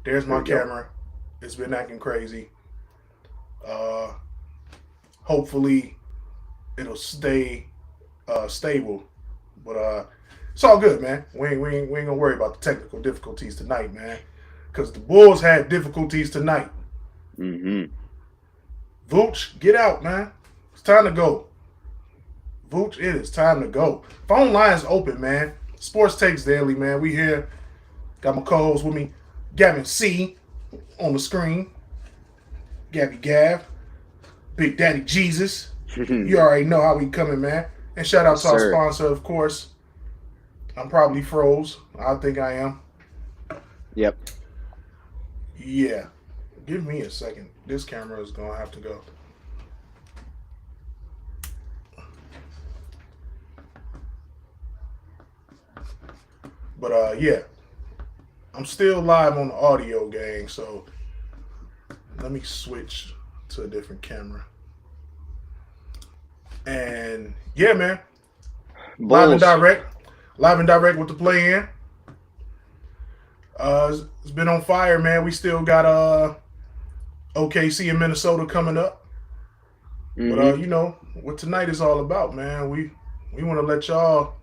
There's There my we go. camera. It's been acting crazy. Uh, Hopefully it'll stay stable. But it's all good, man. We ain't gonna worry about the technical difficulties tonight, man. Because the Bulls had difficulties tonight. Mm-hmm. Vooch, get out, man. It's time to go. Vooch, it is time to go. Phone lines open, man. Sports Takes Daily, man. We here. Got my co-host with me, Gavin C on the screen. Gabby Gav, Big Daddy Jesus. You already know how we coming, man. And shout out Yes, to our sir. sponsor, of course. I'm probably froze. I think I am. Yep. Yeah. Give me a second. This camera is gonna have to go. But yeah. I'm still live on the audio gang, so let me switch to a different camera. And yeah, man. Live and Bulls. direct. Live and direct with the play in. It's been on fire, man. We still got OKC in Minnesota coming up. But Mm-hmm. you know what tonight is all about, man. We want to let y'all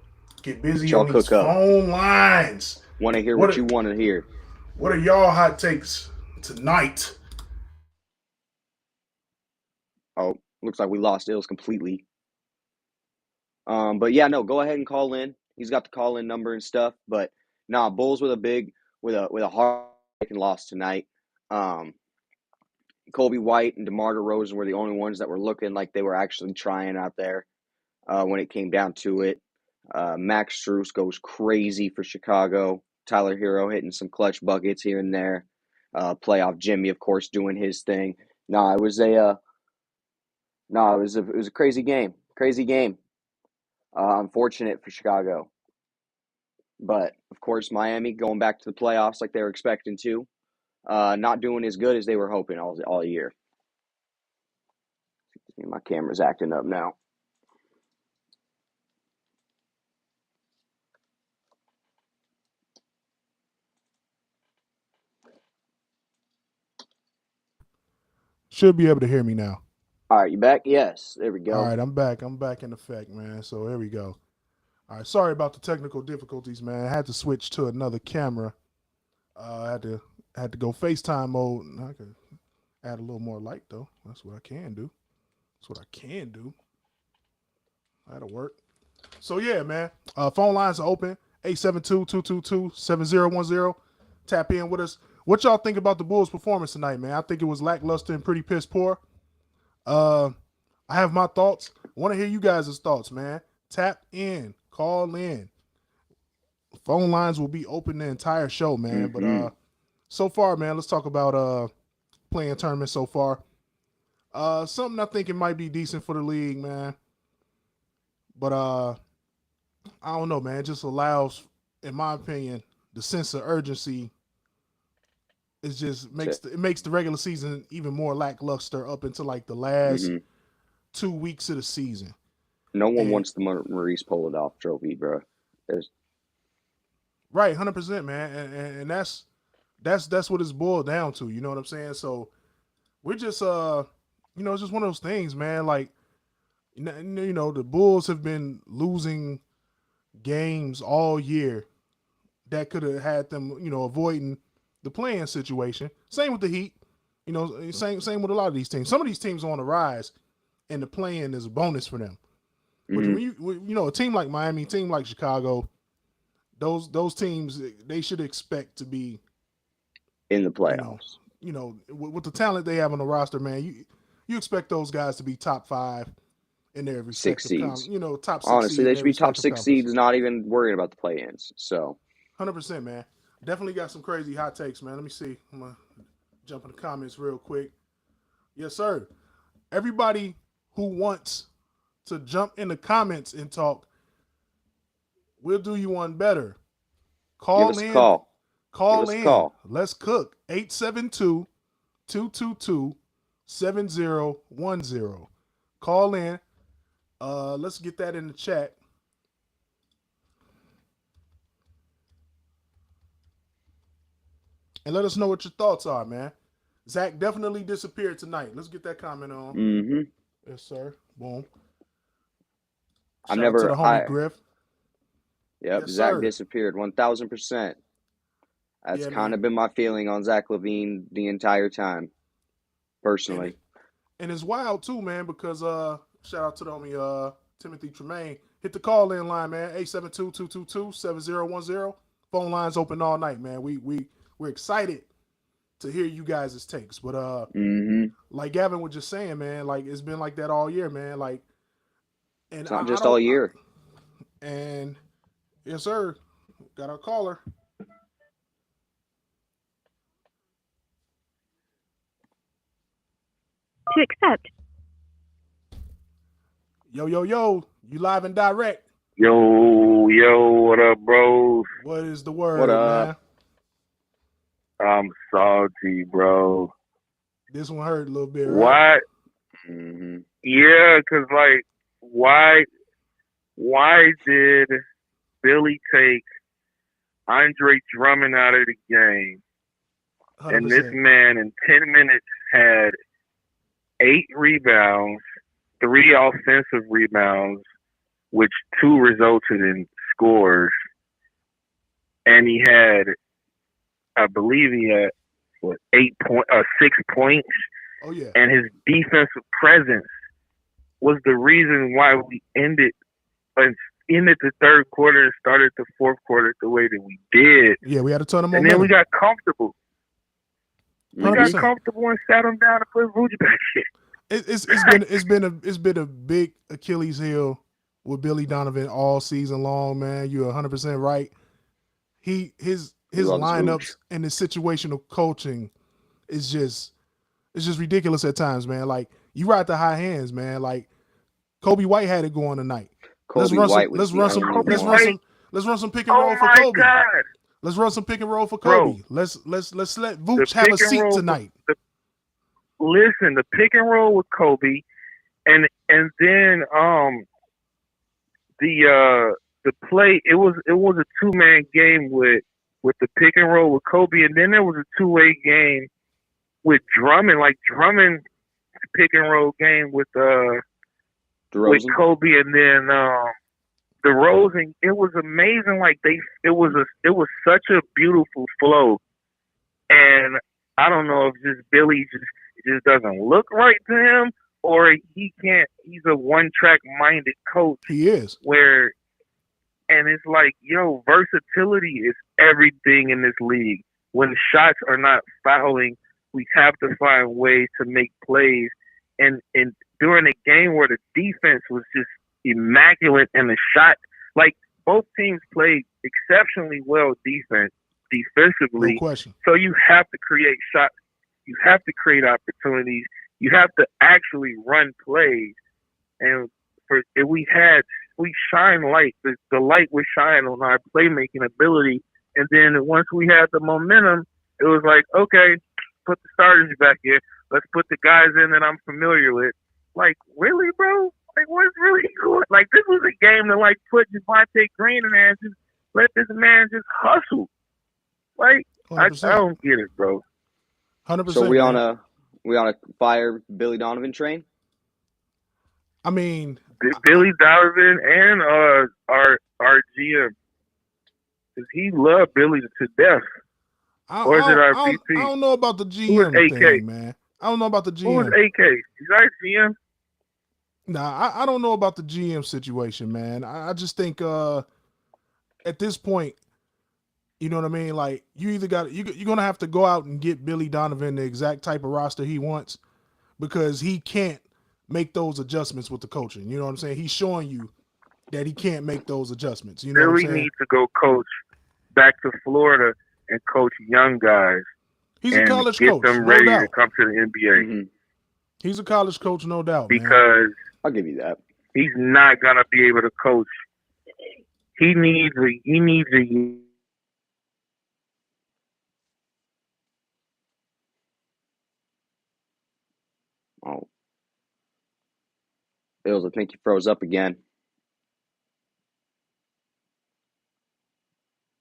get Let busy y'all on these cook up. phone lines. Want to hear What what are, you want to hear. what are y'all hot takes tonight? Oh, looks like we lost Ills completely. But yeah, no, go ahead and call in. He's got the call in number and stuff. But nah, Bulls with a heartbreaking loss tonight. Um, Kobe White and DeMar DeRozan were the only ones that were looking like they were actually trying out there when it came down to it. Max Strus goes crazy for Chicago. Tyler Hero hitting some clutch buckets here and there. Playoff Jimmy, of course, doing his thing. No, it was a no, it was a crazy game. Crazy game. Unfortunate for Chicago. But of course, Miami going back to the playoffs like they were expecting to, not doing as good as they were hoping all year. My camera's acting up now. Should be able to hear me now. All right, you back? Yes, there we All go. right, I'm back. I'm back in effect, man. So here we go. All right, sorry about the technical difficulties, man. I had to switch to another camera. I had to go FaceTime mode. I could add a little more light though. That's what I can do. That's what I can do. That'll work. So yeah, man. Phone lines are open. 872-222-7010. Tap in with us. What y'all think about the Bulls' performance tonight, man? I think it was lackluster and pretty piss poor. Uh, I have my thoughts. I want to hear you guys' thoughts, man. Tap in, call in. Phone lines will be open the entire show, man. But Mm-hmm. so far, man, let's talk about playing tournaments so far. Something I think it might be decent for the league, man. But I don't know, man. It just allows, in my opinion, the sense of urgency. It just makes the regular season even more lackluster up until like the last Mm-hmm. 2 weeks of the season. No one And wants the Maurice Polidov trophy, bro. There's right, 100%, man. And that's what it's boiled down to. You know what I'm saying? So we're just it's just one of those things, man. Like the Bulls have been losing games all year that could have had them, avoiding the playing situation. Same with the Heat. Same with a lot of these teams. Some of these teams are on the rise, and the playing is a bonus for them. But mm-hmm. a team like Miami, team like Chicago, those teams they should expect to be, In the you know, playoffs. with the talent they have on the roster, man. You expect those guys to be top five in their Six respective seeds. top six Honestly, seed in they should their be top respective six conference. seeds, not even worrying about the play-ins. So 100%, man. Definitely got some crazy hot takes, man. Let me see. I'm gonna jump in the comments real quick. Yes, sir. Everybody who wants to jump in the comments and talk, we'll do you one better. give Call us a in. call. Give Call us a in. call. Let's cook. 872-222-7010. Call in. Let's get that in the chat. and let us know what your thoughts are, man. Zach definitely disappeared tonight. Let's get that comment on. Mm-hmm. Yes, sir. Boom. I've Shout out to the never homie Griff. Yep, Yes, Zach sir. disappeared 1,000%. That's Yeah, kind man. of been my feeling on Zach LaVine the entire time, And personally. and it's wild too, man, because shout out to the homie Timothy Tremaine. Hit the call in line, man. 872-222-7010. Phone lines open all night, man. We're excited to hear you guys' takes. But Mm-hmm. like Gavin was just saying, man, like it's been like that all year, man. Like, and It's not I just all don't year. and yes, sir. Got our caller. To accept. Yo, yo, yo. You live and direct. Yo, what up, bros? What is the What word, up? man? I'm salty, bro. This one hurt a little bit, right? Why? Mm-hmm. Yeah, 'cause like, why did Billy take Andre Drummond out of the game? And this 100%. man in 10 minutes had 8 rebounds, 3 offensive rebounds, which 2 resulted in scores. And he had, I believe he had, what, 6 points. Oh, yeah. And his defensive presence was the reason why we ended the third quarter and started the fourth quarter the way that we did. Yeah, we had a ton of And momentum. then we got comfortable. We got 100%. comfortable and sat him down and put Vooch back in. It's been a big Achilles heel with Billy Donovan all season long, man. You're 100% right. His He loves lineups Vooch. and his situational coaching is just it's just ridiculous at times, man. Like you ride the high hands, man. Like Kobe White had it going tonight. Kobe White was the only Kobe one. White. Let's run some pick and Oh roll for my Kobe. God, Let's run some pick and roll for bro! Kobe. Let's let The Vooch have pick a and seat roll. tonight. The pick and roll with Kobe, and then the play. It was a 2-man game with the pick and roll with Kobe, and then there was a 2-way game with Drummond, like Drummond's pick and roll game with DeRozan. Kobe, and then DeRozan. It was amazing. Like it was such a beautiful flow, and I don't know if just Billy just doesn't look right to him, or he can't. He's a one-track minded coach He is. where, and it's like, yo, versatility is everything in this league. When shots are not fouling, we have to find ways to make plays. And during a game where the defense was just immaculate and the shot, like both teams played exceptionally well No defensively. question. So you have to create shots. You have to create opportunities. You have to actually run plays. And we shine light. The light was shine on our playmaking ability. And then once we had the momentum, it was like, okay, put the starters back in. Let's put the guys in that I'm familiar with. Like, really, bro? Like, what's really good? Like, this was a game to like put Javante Green in there and just let this man just hustle. Like, I 100%. don't get it, bro. 100%. So we man. on a fire Billy Donovan train? I mean, Billy Donovan and our GM, because he loved Billy to death. Or is it our I VP? don't know about the Who was GM AK? thing, man. I don't know about the Who was GM. AK? He's our GM. Nah, I don't know about the GM situation, man. I just think at this point, you know what I mean? Like you either got you're gonna have to go out and get Billy Donovan the exact type of roster he wants because he can't make those adjustments with the coaching. You know what I'm saying? He's showing you that he can't make those adjustments. You know what I'm Billy saying? needs to go coach back to Florida and coach young guys He's a and college get coach, them no ready to doubt. come to the NBA. Mm-hmm. He's a college coach, no doubt, man. Because I'll give you that. he's not gonna be able to coach. He needs a Oh, Bills, I think you froze up again.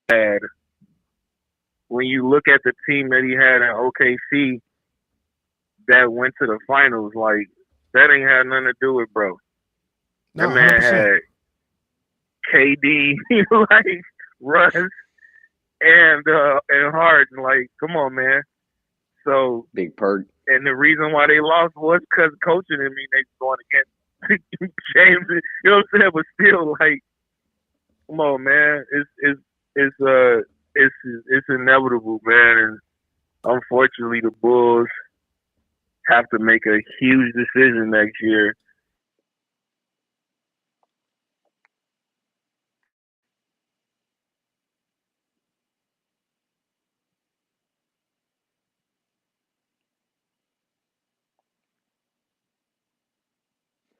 bad when you look at the team that he had in OKC that went to the finals, like that ain't had nothing to do with bro. No, That man 100%. had KD, like Russ and Harden. Like, come on, man. So Big Perk. and the reason why they lost was because coaching. I mean, they going against James. You know what I'm saying? But still, like, come on, man. It's inevitable, man. And unfortunately, the Bulls have to make a huge decision next year.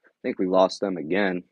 I think we lost them again.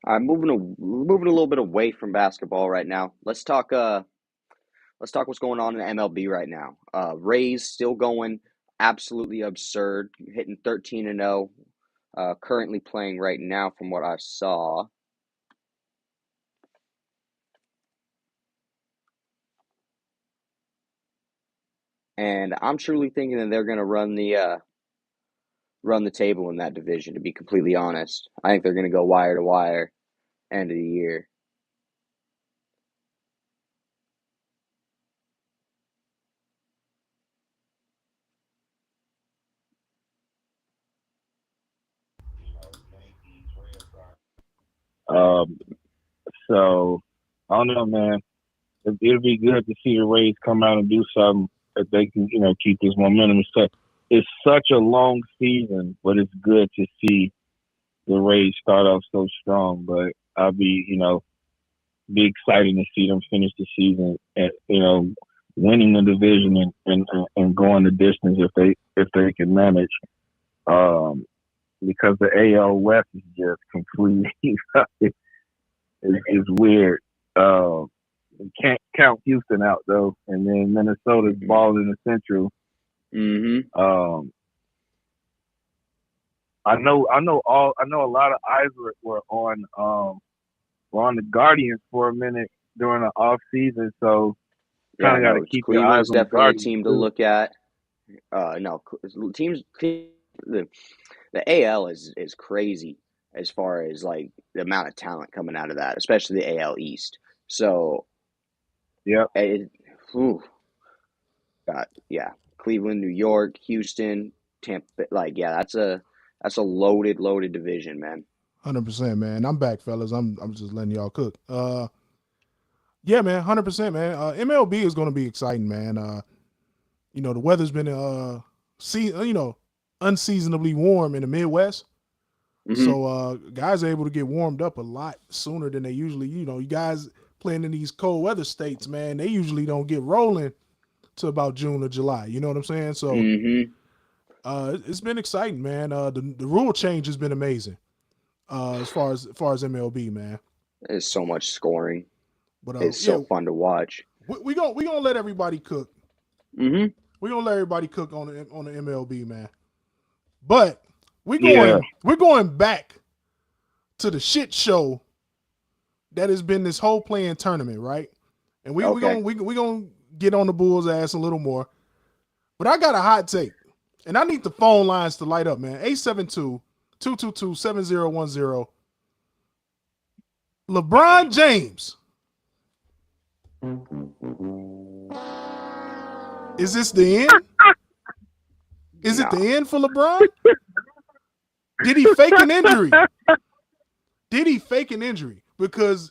All right, moving a little bit away from basketball right now. Let's talk what's going on in MLB right now. Rays still going absolutely absurd, hitting 13-0. Currently playing right now, from what I saw. And I'm truly thinking that they're going to run the table in that division. To be completely honest, I think they're going to go wire to wire end of the year. Um, so I don't know, man. It'll be good to see the Rays come out and do something that they can, keep this momentum and stuff. It's such a long season, but it's good to see the Rays start off so strong. But I'll be excited to see them finish the season at, winning the division and going the distance if they can manage. Because the AL West is just completely it's weird. You can't count Houston out though, and then Minnesota's balling in the Central. Mm-hmm. I know a lot of eyes were on the Guardians for a minute during the off season, so kind of got to keep your eyes Cleveland's on the definitely a Guardians team to too. look at. No, teams. The AL is crazy as far as like the amount of talent coming out of that, especially the AL East. So Yeah, Cleveland, New York, Houston, Tampa. Like, yeah, that's a loaded division, man. 100%, man. I'm back, fellas. I'm just letting y'all cook. Yeah, man. 100%, man. MLB is going to be exciting, man. The weather's been unseasonably warm in the Midwest. Mm-hmm. So guys are able to get warmed up a lot sooner than they usually. You guys playing in these cold weather states, man, they usually don't get rolling to about June or July. You know what I'm saying? So Mm-hmm. it's been exciting, man. The rule change has been amazing. As far as MLB, man. There's so much scoring. But It's so fun to watch. We gonna let everybody cook. Mm-hmm. We're gonna let everybody cook on the MLB, man. But we're going back to the shit show that has been this whole playing tournament, right? And we gonna get on the Bulls' ass a little more. But I got a hot take. And I need the phone lines to light up, man. 872-222-7010. LeBron James. Is this the end? Is it the end for LeBron? Did he fake an injury? Because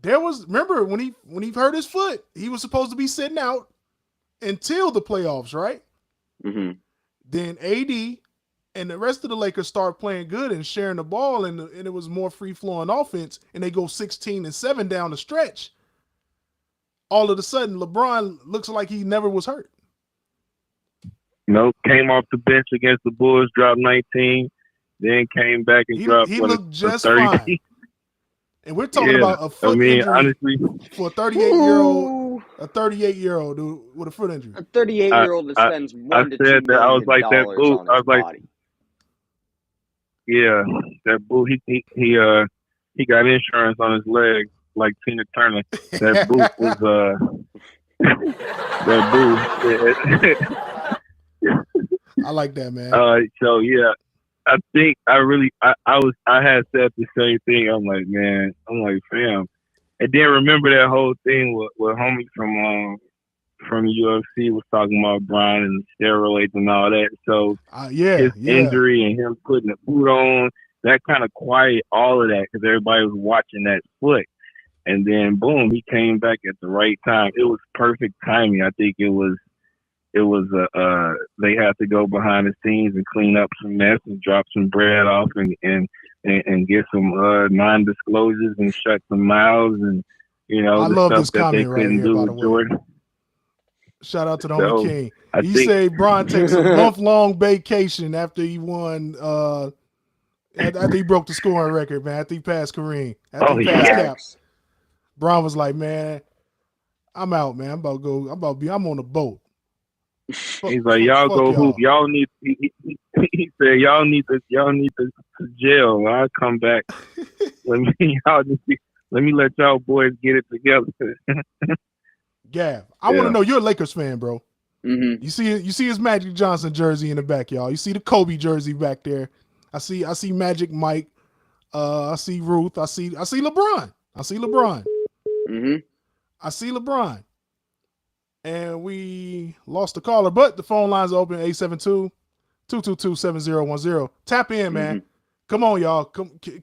remember when he hurt his foot, he was supposed to be sitting out until the playoffs, right? Mm-hmm. Then AD and the rest of the Lakers start playing good and sharing the ball, and it was more free-flowing offense, and they go 16-7 down the stretch. All of a sudden, LeBron looks like he never was hurt. Nope, came off the bench against the Bulls, dropped 19, then came back and dropped. He looked just fine. And we're talking about a foot injury honestly, for a 38-year-old dude with a foot injury. A 38-year-old that spends $1 to $2 million I was like that boo. on his body. Yeah, that boo. He got insurance on his leg like Tina Turner. That boot was that boo. I like that, man. So yeah, I think I had said the same thing. I'm like, fam. And then remember that whole thing with homie from the UFC was talking about Brian and steroids and all that. So his injury and him putting the boot on, that kind of quiet all of that because everybody was watching that foot. And then boom, he came back at the right time. It was perfect timing. I think it was they had to go behind the scenes and clean up some mess and drop some bread off and get some non-disclosures and shut some mouths and I the love stuff this that they comment right couldn't here, do by the with way. Jordan. Shout out to the homie King. He say Bron takes a month-long vacation after he won after he broke the scoring record, man. After he passed Kareem. After he passed Cap. Bron was like, man, I'm out, man. I'm on the boat. He's like, y'all go hoop. Y'all need. He said, y'all need to jail. When I come back, let me let y'all boys get it together. Gav, I want to know, you're a Lakers fan, bro. Mm-hmm. You see his Magic Johnson jersey in the back, y'all. You see the Kobe jersey back there. I see Magic Mike. I see Ruth. I see LeBron. Mm-hmm. I see LeBron. And we lost the caller, but the phone lines are open, 872-222-7010. Tap in, man. Mm-hmm. Come on, y'all.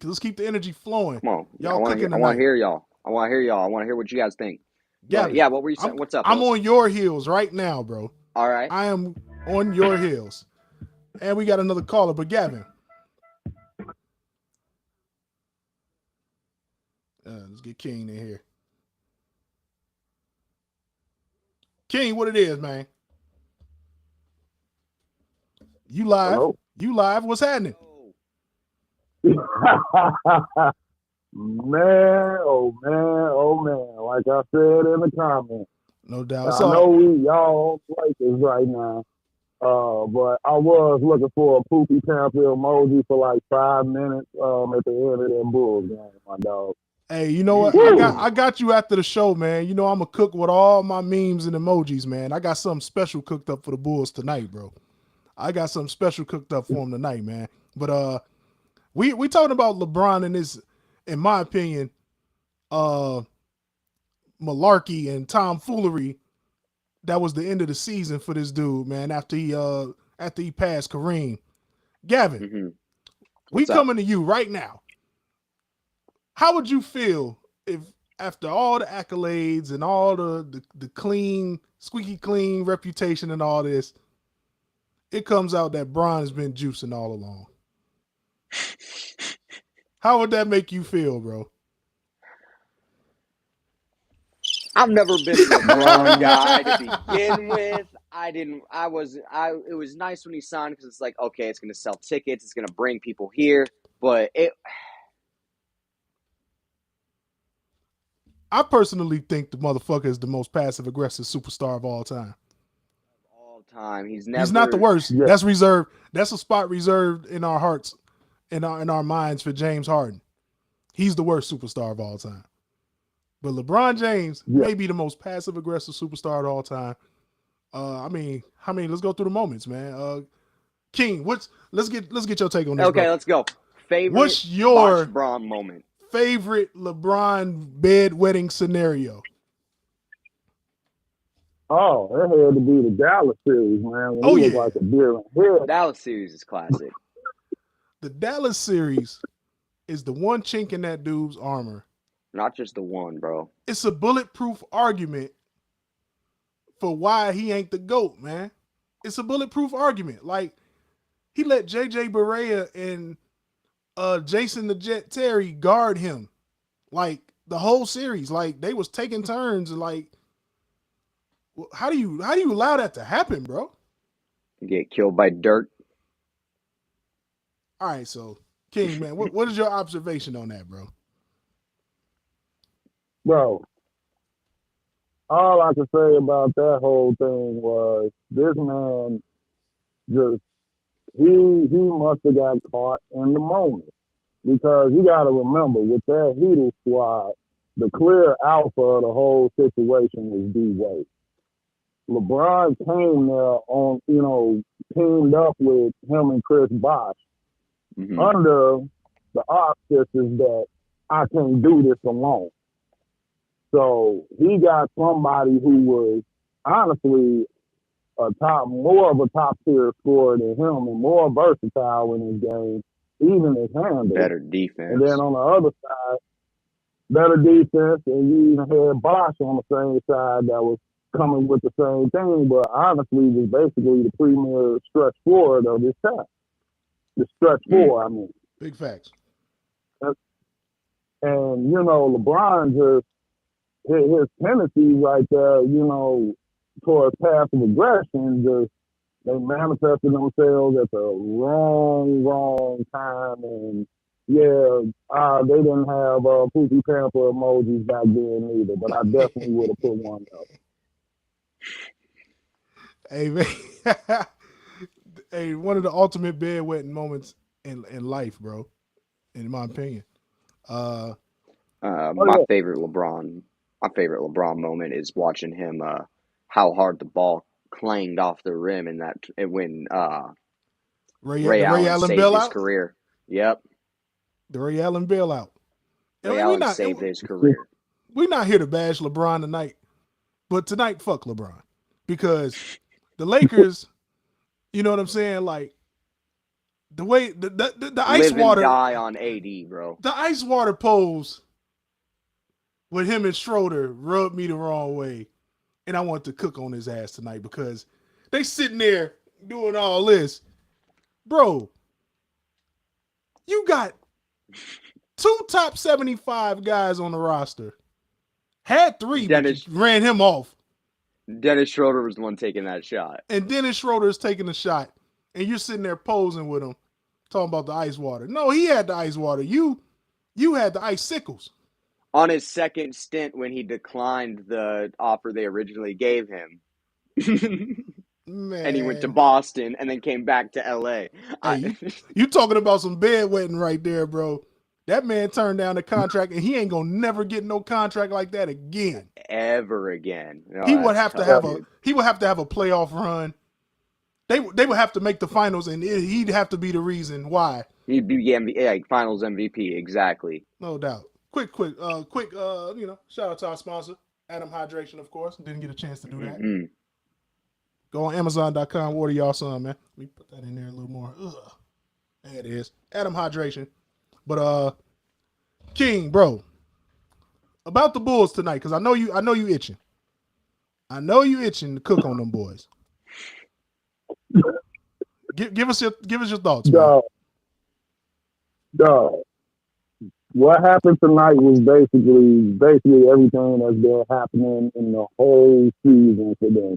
Let's keep the energy flowing. Come on. Y'all I want to hear y'all. I want to hear what you guys think. Gavin, yeah, what were you saying? What's up? I'm on your heels right now, bro. All right. I am on your heels. And we got another caller, but Gavin. Let's get King in here. King, what it is, man? You live? Hello? You live? What's happening? Man, oh man. Like I said in the comments. No doubt. I know y'all on Lakers right now. But I was looking for a poopy panther emoji for like 5 minutes at the end of them Bulls game, my dog. Hey, you know what? I got you after the show, man. You know I'm gonna cook with all my memes and emojis, man. I got something special cooked up for the Bulls tonight, bro. I got something special cooked up for them tonight, man. But we talking about LeBron and his, in my opinion, malarkey and tomfoolery. That was the end of the season for this dude, man. After he passed Kareem. Gavin, we coming to you right now. How would you feel if, after all the accolades and all the clean, squeaky clean reputation and all this, it comes out that Bron has been juicing all along? How would that make you feel, bro? I've never been a LeBron guy to begin with. It was nice when he signed because it's like, okay, it's going to sell tickets. It's going to bring people here. But I personally think the motherfucker is the most passive aggressive superstar of all time. time. He's never. He's not the worst. Yeah. That's reserved. That's a spot reserved in our hearts, in our minds for James Harden. He's the worst superstar of all time. But LeBron James may be the most passive aggressive superstar of all time. I mean, let's go through the moments, man. King, let's get your take on this. Okay, bro. let's go. Favorite What's your LeBron moment? Favorite LeBron bedwetting scenario? Oh, it had to be the Dallas series, man. When he was like a deer in head. Dallas series is classic. The Dallas series is the one chink in that dude's armor. Not just the one, bro. It's a bulletproof argument for why he ain't the GOAT, man. It's a bulletproof argument. Like, he let JJ Barea and Jason the Jet Terry guard him. Like, the whole series. Like, they was taking turns. Like, how do you allow that to happen, bro? Get killed by dirt. All right, so, King, man, what is your observation on that, bro? Bro, all I can say about that whole thing was this man just he must have got caught in the moment. Because you gotta remember, with that Heater squad, the clear alpha of the whole situation was D-Wade. LeBron came there on, teamed up with him and Chris Bosh under the auspices that I can't do this alone. So he got somebody who was honestly more of a top tier scorer than him and more versatile in his game, even his handle. Better defense. And then on the other side, better defense, and you even had Bosh on the same side that was coming with the same thing, but honestly was basically the premier stretch forward of this time. The stretch four, I mean. Big facts. And LeBron just his tendencies right there, towards passive aggression, just they manifested themselves at the wrong time. And they didn't have poopy pamper emojis back then either, but I definitely would have put one up. Hey, man. Hey, one of the ultimate bedwetting moments in life, bro, in my opinion. My favorite LeBron moment is watching him how hard the ball clanged off the rim in that when Ray Allen saved his career. Yep. The Ray Allen bailout. Ray Allen saved his career. We're not here to bash LeBron tonight, but tonight, fuck LeBron. Because the Lakers, you know what I'm saying? Like, the way the ice water die on AD, bro. The ice water pose with him and Schroeder rubbed me the wrong way. And I want to cook on his ass tonight because they sitting there doing all this. Bro, you got 2 top 75 guys on the roster. Had 3, but ran him off. Dennis Schroeder was the one taking that shot. And Dennis Schroeder is taking the shot. And you're sitting there posing with him, talking about the ice water. No, he had the ice water. You had the icicles. On his second stint when he declined the offer they originally gave him. Man. And he went to Boston and then came back to LA. Hey, you talking about some bedwetting right there, bro. That man turned down the contract and he ain't gonna never get no contract like that again. Ever again. No, he would have to have a playoff run. They would have to make the finals and he'd have to be the reason why. He'd be finals MVP, exactly. No doubt. Quick, shout out to our sponsor, Adam Hydration, of course. Didn't get a chance to do that. Mm-hmm. Go on Amazon.com, order y'all some, man. Let me put that in there a little more. Ugh. There it is. Adam Hydration. But King, bro, about the Bulls tonight, because I know you itching. I know you itching to cook on them boys. Give us your thoughts, man. Dog. What happened tonight was basically everything that's been happening in the whole season for them.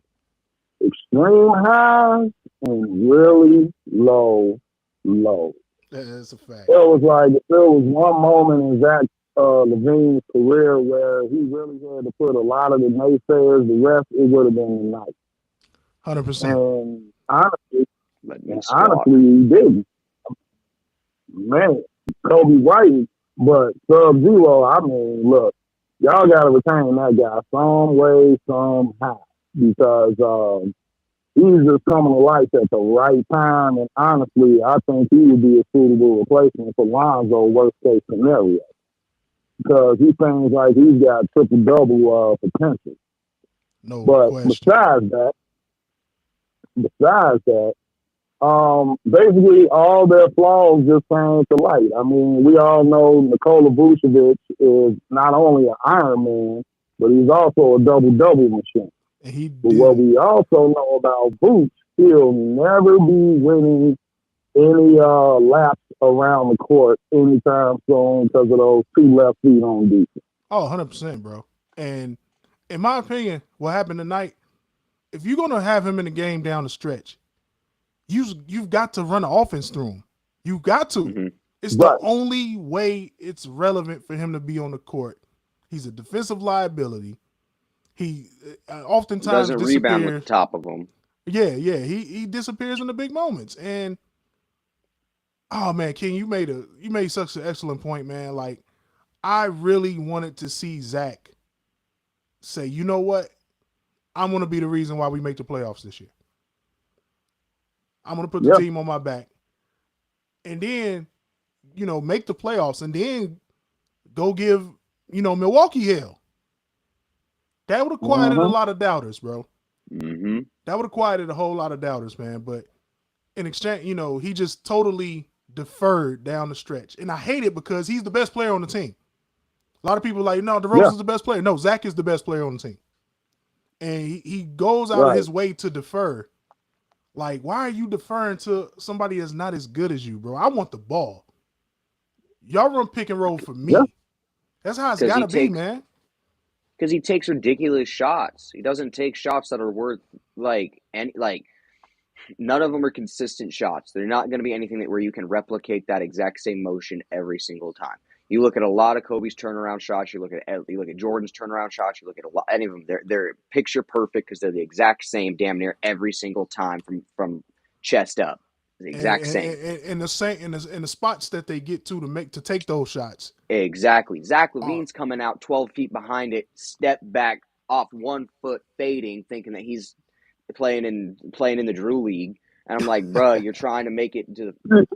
Extreme highs and really low lows. That's a fact. It was one moment in Zach LaVine's career where he really had to put a lot of the naysayers. The rest, it would have been the night. 100%. And honestly, Let me and squat. honestly, he didn't. Man, Kobe White, but Sub Zero, I mean, look, y'all got to retain that guy some way, somehow, because he's just coming to life at the right time. And honestly, I think he would be a suitable replacement for Lonzo, worst case scenario, because he seems like he's got triple double potential. No But question. besides that, basically all their flaws just came to light. I mean, we all know Nikola Vucevic is not only an Iron Man, but he's also a double double machine. And he But what did. we also know about Vooch, he'll never be winning any laps around the court anytime soon because of those two left feet on defense. Oh, 100%, bro. And in my opinion, what happened tonight, if you're going to have him in the game down the stretch, you've got to run the offense through him. You've got to. Hmm. It's the Right. only way it's relevant for him to be on the court. He's a defensive liability. He oftentimes Doesn't rebound with the disappears. top of him. Yeah, yeah. He disappears in the big moments. And oh man, King, you made such an excellent point, man. Like I really wanted to see Zach say, you know what? I'm gonna be the reason why we make the playoffs this year. I'm gonna put the Yeah. team on my back. And then, make the playoffs and then go give, Milwaukee hell. That would have quieted a Mm-hmm. lot of doubters, bro. Hmm. That would have quieted a whole lot of doubters, man. But in exchange, he just totally deferred down the stretch. And I hate it because he's the best player on the team. A lot of people are like, no, Yeah. DeRozan's the best player. No, Zach is the best player on the team. And he goes out of Right. his way to defer. Like, why are you deferring to somebody that's not as good as you, bro? I want the ball. Y'all run pick and roll for Yeah. me. That's how it's Because got he to be, takes man. because he takes ridiculous shots. He doesn't take shots that are worth like none of them are consistent shots. They're not going to be anything where you can replicate that exact same motion every single time. You look at a lot of Kobe's turnaround shots. You look at Jordan's turnaround shots. You look at any of them. They're picture perfect because they're the exact same, damn near every single time from chest up. The And, exact and, same. and the same in the spots that they get to take those shots. Exactly. Zach Oh, Levine's coming out 12 feet behind it, step back off 1 foot, fading, thinking that he's playing in the Drew League. And I'm like, bro, you're trying to make it to the.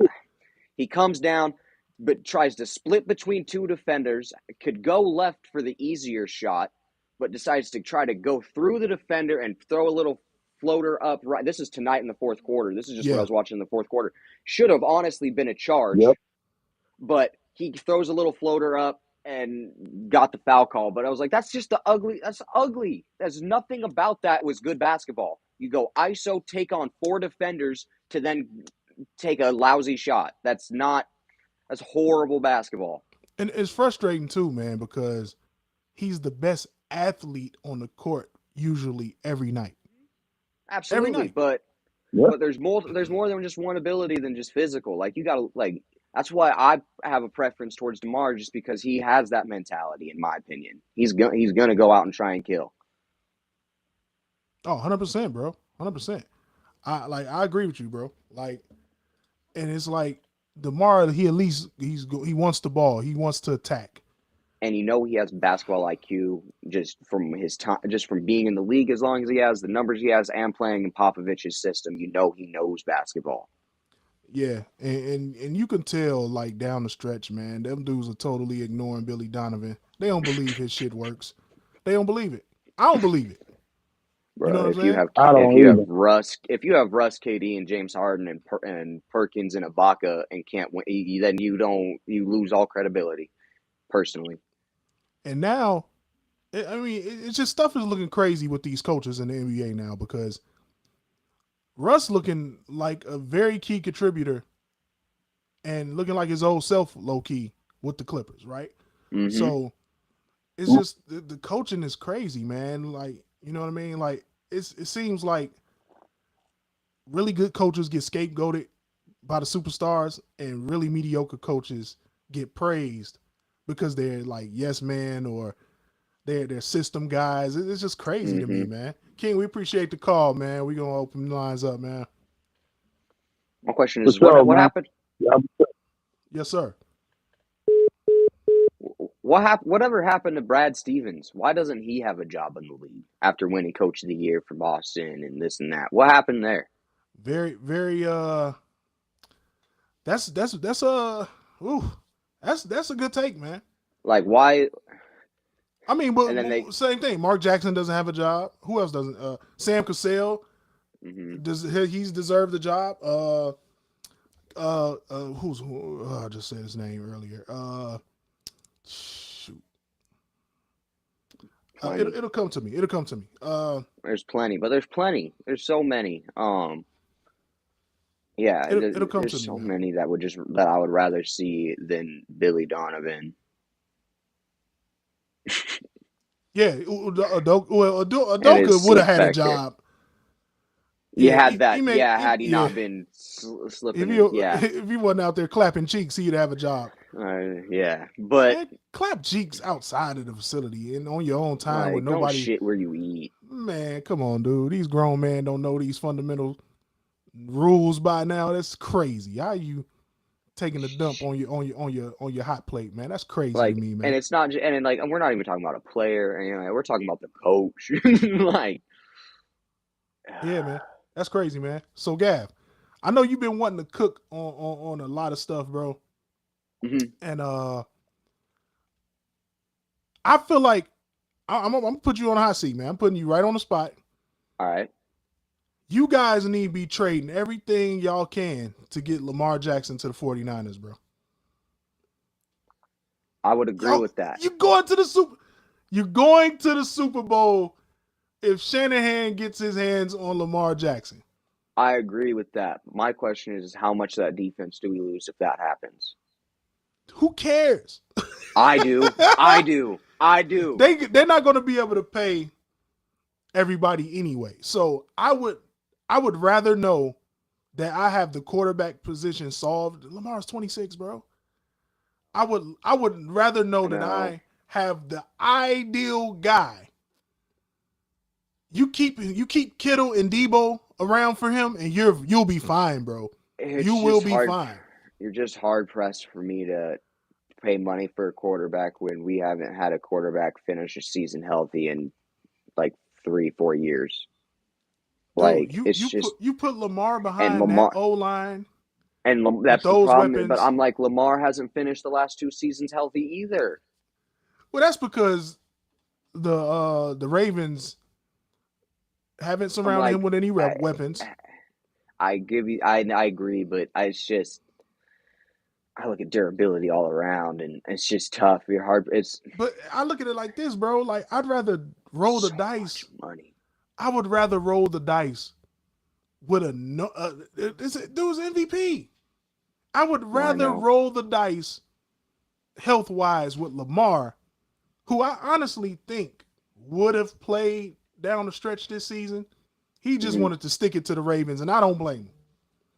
He comes down, but tries to split between two defenders. Could go left for the easier shot, but decides to try to go through the defender and throw a little floater up. Right. This is tonight in the fourth quarter. This is just what I yeah. was watching in the fourth quarter. Should have honestly been a charge, Yep. but he throws a little floater up and got the foul call. But I was like, that's just that's ugly. There's nothing about that was good basketball. You go ISO, take on 4 defenders to then take a lousy shot. That's horrible basketball. And it's frustrating too, man, because he's the best athlete on the court usually every night. Every Absolutely. night. Yeah. But there's more than just one ability than just physical. Like you gotta that's why I have a preference towards DeMar, just because he has that mentality, in my opinion. He's gonna go out and try and kill. Oh, 100%, bro. 100%. I agree with you, bro. Like, and it's like DeMar, he at least he wants the ball. He wants to attack. And he has basketball IQ just from his time, just from being in the league as long as he has, the numbers he has, and playing in Popovich's system. He knows basketball. Yeah, and you can tell like down the stretch, man, them dudes are totally ignoring Billy Donovan. They don't believe his shit works. They don't believe it. I don't believe it. You know Bro, what I'm saying? I if don't you have either. Russ, KD, and James Harden and Perkins and Ibaka and can't win, then you lose all credibility. Personally, And now, I mean, it's just stuff is looking crazy with these coaches in the NBA now because Russ looking like a very key contributor and looking like his old self low key with the Clippers, right? mm-hmm. So it's just the coaching is crazy, man. Like, you know what I mean? Like it seems like really good coaches get scapegoated by the superstars and really mediocre coaches get praised because they're like yes man or they're system guys. It's just crazy to me, Mm-hmm. man. King, we appreciate the call, man. We're going to open the lines up, man. My question For is, sure, what man. happened? Yes, sir. Whatever happened to Brad Stevens? Why doesn't he have a job in the league after winning Coach of the Year for Boston and this and that? What happened there? Very, very, that's a good take, man. Like, why? I mean, but And then same thing. Mark Jackson doesn't have a job. Who else doesn't? Sam Cassell, he's deserved the job. I just said his name earlier. Shoot. It'll come to me. There's plenty, but there's plenty. There's so many. Yeah, it'll come there's to me, so man. many that I would rather see than Billy Donovan. Yeah, Udoka would have had a job. You had that, had he not been slipping. If he wasn't out there clapping cheeks, he'd have a job. But man, clap cheeks outside of the facility and on your own time with nobody. Don't shit where you eat. Man, come on, dude. These grown men don't know these fundamental rules by now. That's crazy. How you taking a dump on your hot plate, man? That's crazy to me, man. And it's not, and we're not even talking about a player. We're talking about the coach. Yeah, man. That's crazy, man. So, Gav, I know you've been wanting to cook on a lot of stuff, bro. Mm-hmm. And I feel like I'm gonna put you on a hot seat, man. I'm putting you right on the spot. All right. You guys need to be trading everything y'all can to get Lamar Jackson to the 49ers, bro. I would agree with that. You're going to the Super Bowl if Shanahan gets his hands on Lamar Jackson. I agree with that. My question is how much of that defense do we lose if that happens? Who cares? I do. They're not going to be able to pay everybody anyway. So I would rather know that I have the quarterback position solved. Lamar's 26, bro. I would rather know that I have the ideal guy. You keep Kittle and Debo around for him, and you'll be fine, bro. You will be fine. You're just hard pressed for me to pay money for a quarterback when we haven't had a quarterback finish a season healthy in like 3-4 years. Like, dude, you put Lamar behind Lamar, that O-line. And that's the problem. Weapons. But I'm like, Lamar hasn't finished the last 2 seasons healthy either. Well, that's because the Ravens haven't surrounded him with any weapons. I agree, but it's just I look at durability all around, and it's just tough. But I look at it like this, bro. Like, I'd rather roll the dice. Money. I would rather roll the dice with this dude's MVP. I would rather roll the dice health-wise with Lamar, who I honestly think would have played down the stretch this season. He just wanted to stick it to the Ravens, and I don't blame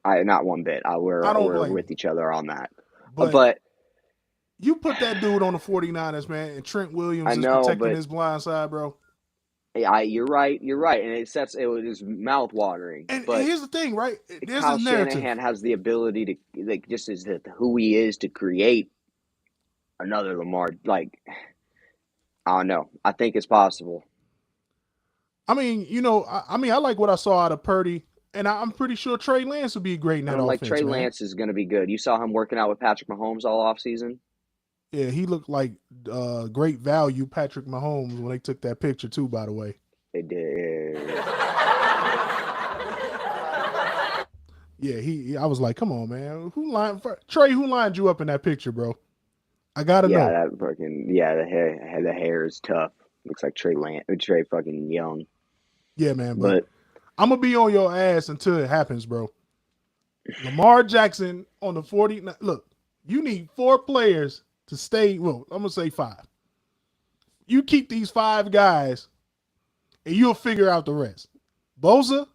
him. Not one bit. We're with each other on that. But you put that dude on the 49ers, man, and Trent Williams is protecting his blind side, bro. You're right, and it is mouth watering. And but here's the thing, right? There's Kyle a narrative. Shanahan has the ability to, like, just as who he is, to create another Lamar. Like, I don't know. I think it's possible. I mean, I like what I saw out of Purdy, and I'm pretty sure Trey Lance would be great in that offense. Like, Trey Lance is going to be good. You saw him working out with Patrick Mahomes all offseason? Yeah, he looked like great value Patrick Mahomes when they took that picture too, by the way. They did. Yeah, I was like, come on, man. Who lined you up in that picture, bro? I gotta know. The hair is tough. Looks like Trey fucking Young. Yeah, man, but I'm gonna be on your ass until it happens, bro. Lamar Jackson on the 40. Look, you need 4 players to stay. Well, I'm gonna say 5. You keep these 5 guys, and you'll figure out the rest. Bosa,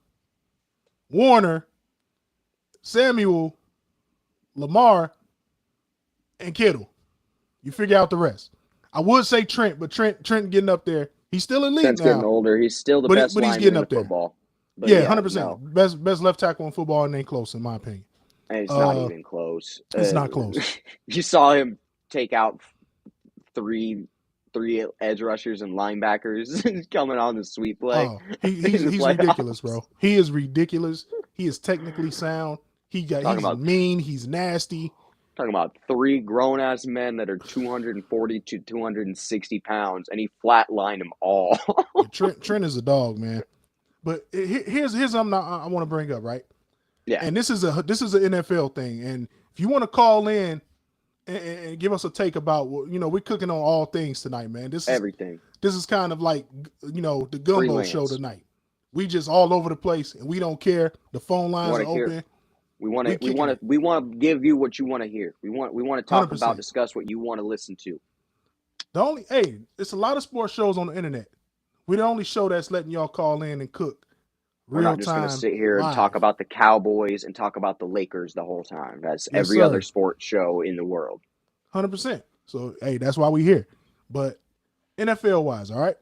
Warner, Samuel, Lamar, and Kittle. You figure out the rest. I would say Trent, but Trent getting up there, He's still elite Since getting now, older, he's still the but best he's lineman getting in up the there. football. But Yeah, yeah, 100%. no, Best left tackle in football, and ain't close in my opinion. and it's not even close. It's not close. You saw him take out three edge rushers and linebackers coming on the sweep play. Oh, in the he's playoffs. ridiculous, bro. He is ridiculous. He is technically sound. He's mean. He's nasty. Talking about 3 grown ass men that are 240 to 260 pounds, and he flatlined them all. Trent is a dog, man. But here's something I want to bring up, right? Yeah. And this is an NFL thing, and if you want to call in and give us a take about, we're cooking on all things tonight, man. Everything. This is kind of like, the gumbo Freelance. show tonight. We just all over the place, and we don't care. The phone lines are open. We want to give you what you want to hear. We want to talk 100%. about, discuss what you want to listen to. It's a lot of sports shows on the internet. We're the only show that's letting y'all call in and cook. We're not just going to sit here and talk about the Cowboys and talk about the Lakers the whole time. That's every other sports show in the world. 100%. So, hey, that's why we're here. But NFL-wise, all right?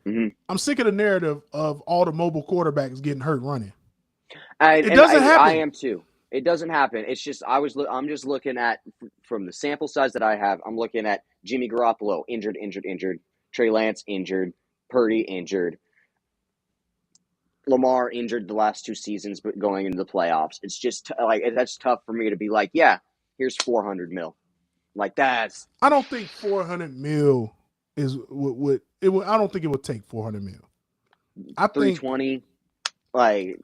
Mm-hmm. I'm sick of the narrative of all the mobile quarterbacks getting hurt running. It doesn't happen. I am too. It doesn't happen. It's just I'm just looking at, from the sample size that I have, I'm looking at Jimmy Garoppolo, injured. Trey Lance, injured. Purdy, injured. Lamar, injured the last 2 seasons, but going into the playoffs. It's just, that's tough for me to be like, yeah, here's $400 million. Like, that's... I don't think $400 million is what I don't think it would take $400 million. I think $320. I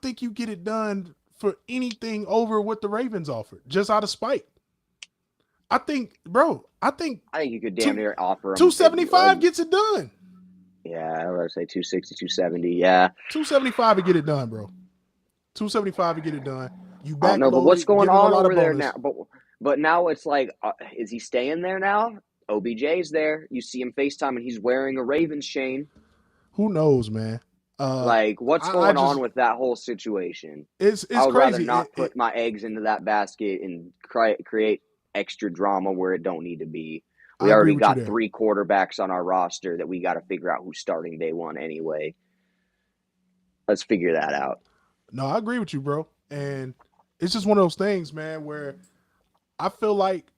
think you get it done for anything over what the Ravens offered, just out of spite. I think you could damn near offer them $275 gets it done. Yeah, I was going to say $260, $270. Yeah, $275 to get it done, bro. $275 to get it done. You back. No, but what's going on over there now? But now it's like, is he staying there now? OBJ's there. You see him FaceTime, and he's wearing a Ravens chain. Who knows, man? What's going on with that whole situation? It's I would crazy. rather not put my eggs into that basket and create extra drama where it don't need to be. We already got 3 quarterbacks on our roster that we got to figure out who's starting day one anyway. Let's figure that out. No, I agree with you, bro. And it's just one of those things, man, where I feel like,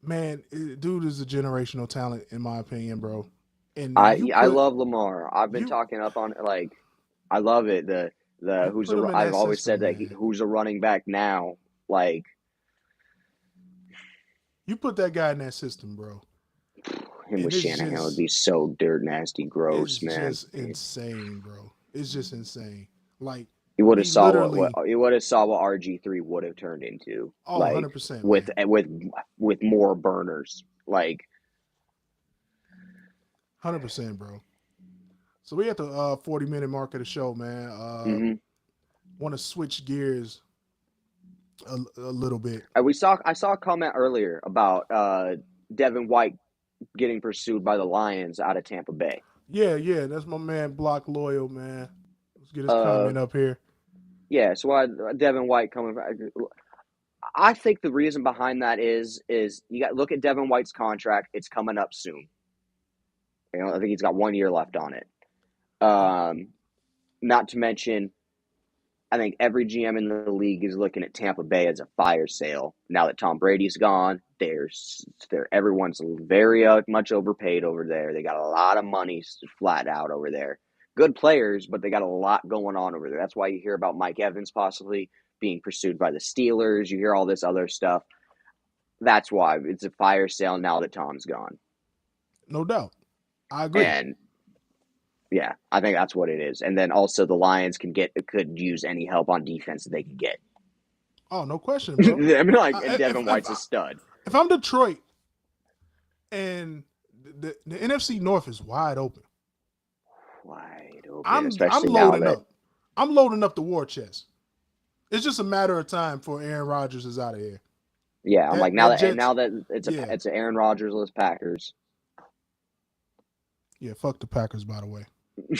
man, dude is a generational talent, in my opinion, bro. And I love Lamar. I've been talking up on it. I love it. I've always said that who's a running back now. You put that guy in that system, bro. Him with Shanahan would be so dirt nasty, gross, man. It's just insane, bro. It's just insane. You would have saw what RG3 would have turned into. Oh, 100%. With more burners. 100%, bro. So we at the 40-minute mark of the show, man. Want to switch gears a little bit. I saw a comment earlier about Devin White getting pursued by the Lions out of Tampa Bay. Yeah, that's my man, Block Loyal, man. Let's get his comment up here. Yeah, so Devin White coming back. I think the reason behind that is you got look at Devin White's contract. It's coming up soon. I think he's got 1 year left on it. Not to mention, I think every GM in the league is looking at Tampa Bay as a fire sale. Now that Tom Brady's gone, everyone's very much overpaid over there. They got a lot of money flat out over there. Good players, but they got a lot going on over there. That's why you hear about Mike Evans possibly being pursued by the Steelers. You hear all this other stuff. That's why it's a fire sale now that Tom's gone. No doubt. I agree. And yeah, I think that's what it is. And then also the Lions could use any help on defense that they could get. Oh, no question, bro. I mean, Devin White's a stud. If I'm Detroit and the NFC North is wide open. I'm loading up. I'm loading up the war chest. It's just a matter of time before Aaron Rodgers is out of here. Yeah, I'm now that it's an Aaron Rodgers-less Packers. Yeah, fuck the Packers, by the way. You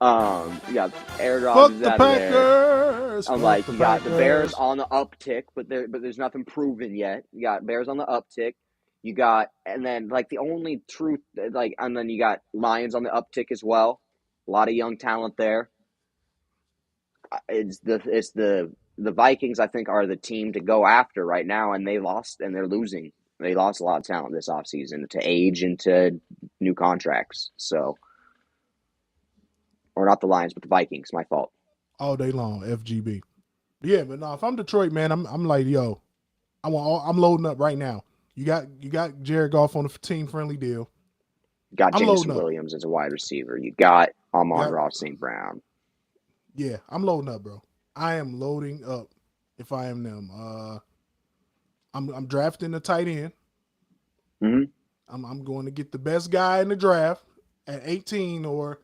got Aaron Rodgers out of there. I'm you got the Bears on the uptick, but there's nothing proven yet. You got Bears on the uptick. You got, and then like the only truth, like, and then you got Lions on the uptick as well. A lot of young talent there. It's the Vikings, I think, are the team to go after right now, and they're losing. They lost a lot of talent this offseason to age and to new contracts. So, or not the Lions, but the Vikings. My fault. All day long, FGB. Yeah, but no, if I'm Detroit, man, I'm like, yo, I'm loading up right now. You got Jared Goff on a team friendly deal. Got I'm Jameson loading up. Williams as a wide receiver. You got Got- Ross St. Brown. Yeah, I'm loading up, bro. I am loading up. If I am them, I'm drafting a tight end. Mhm. I'm going to get the best guy in the draft at 18, or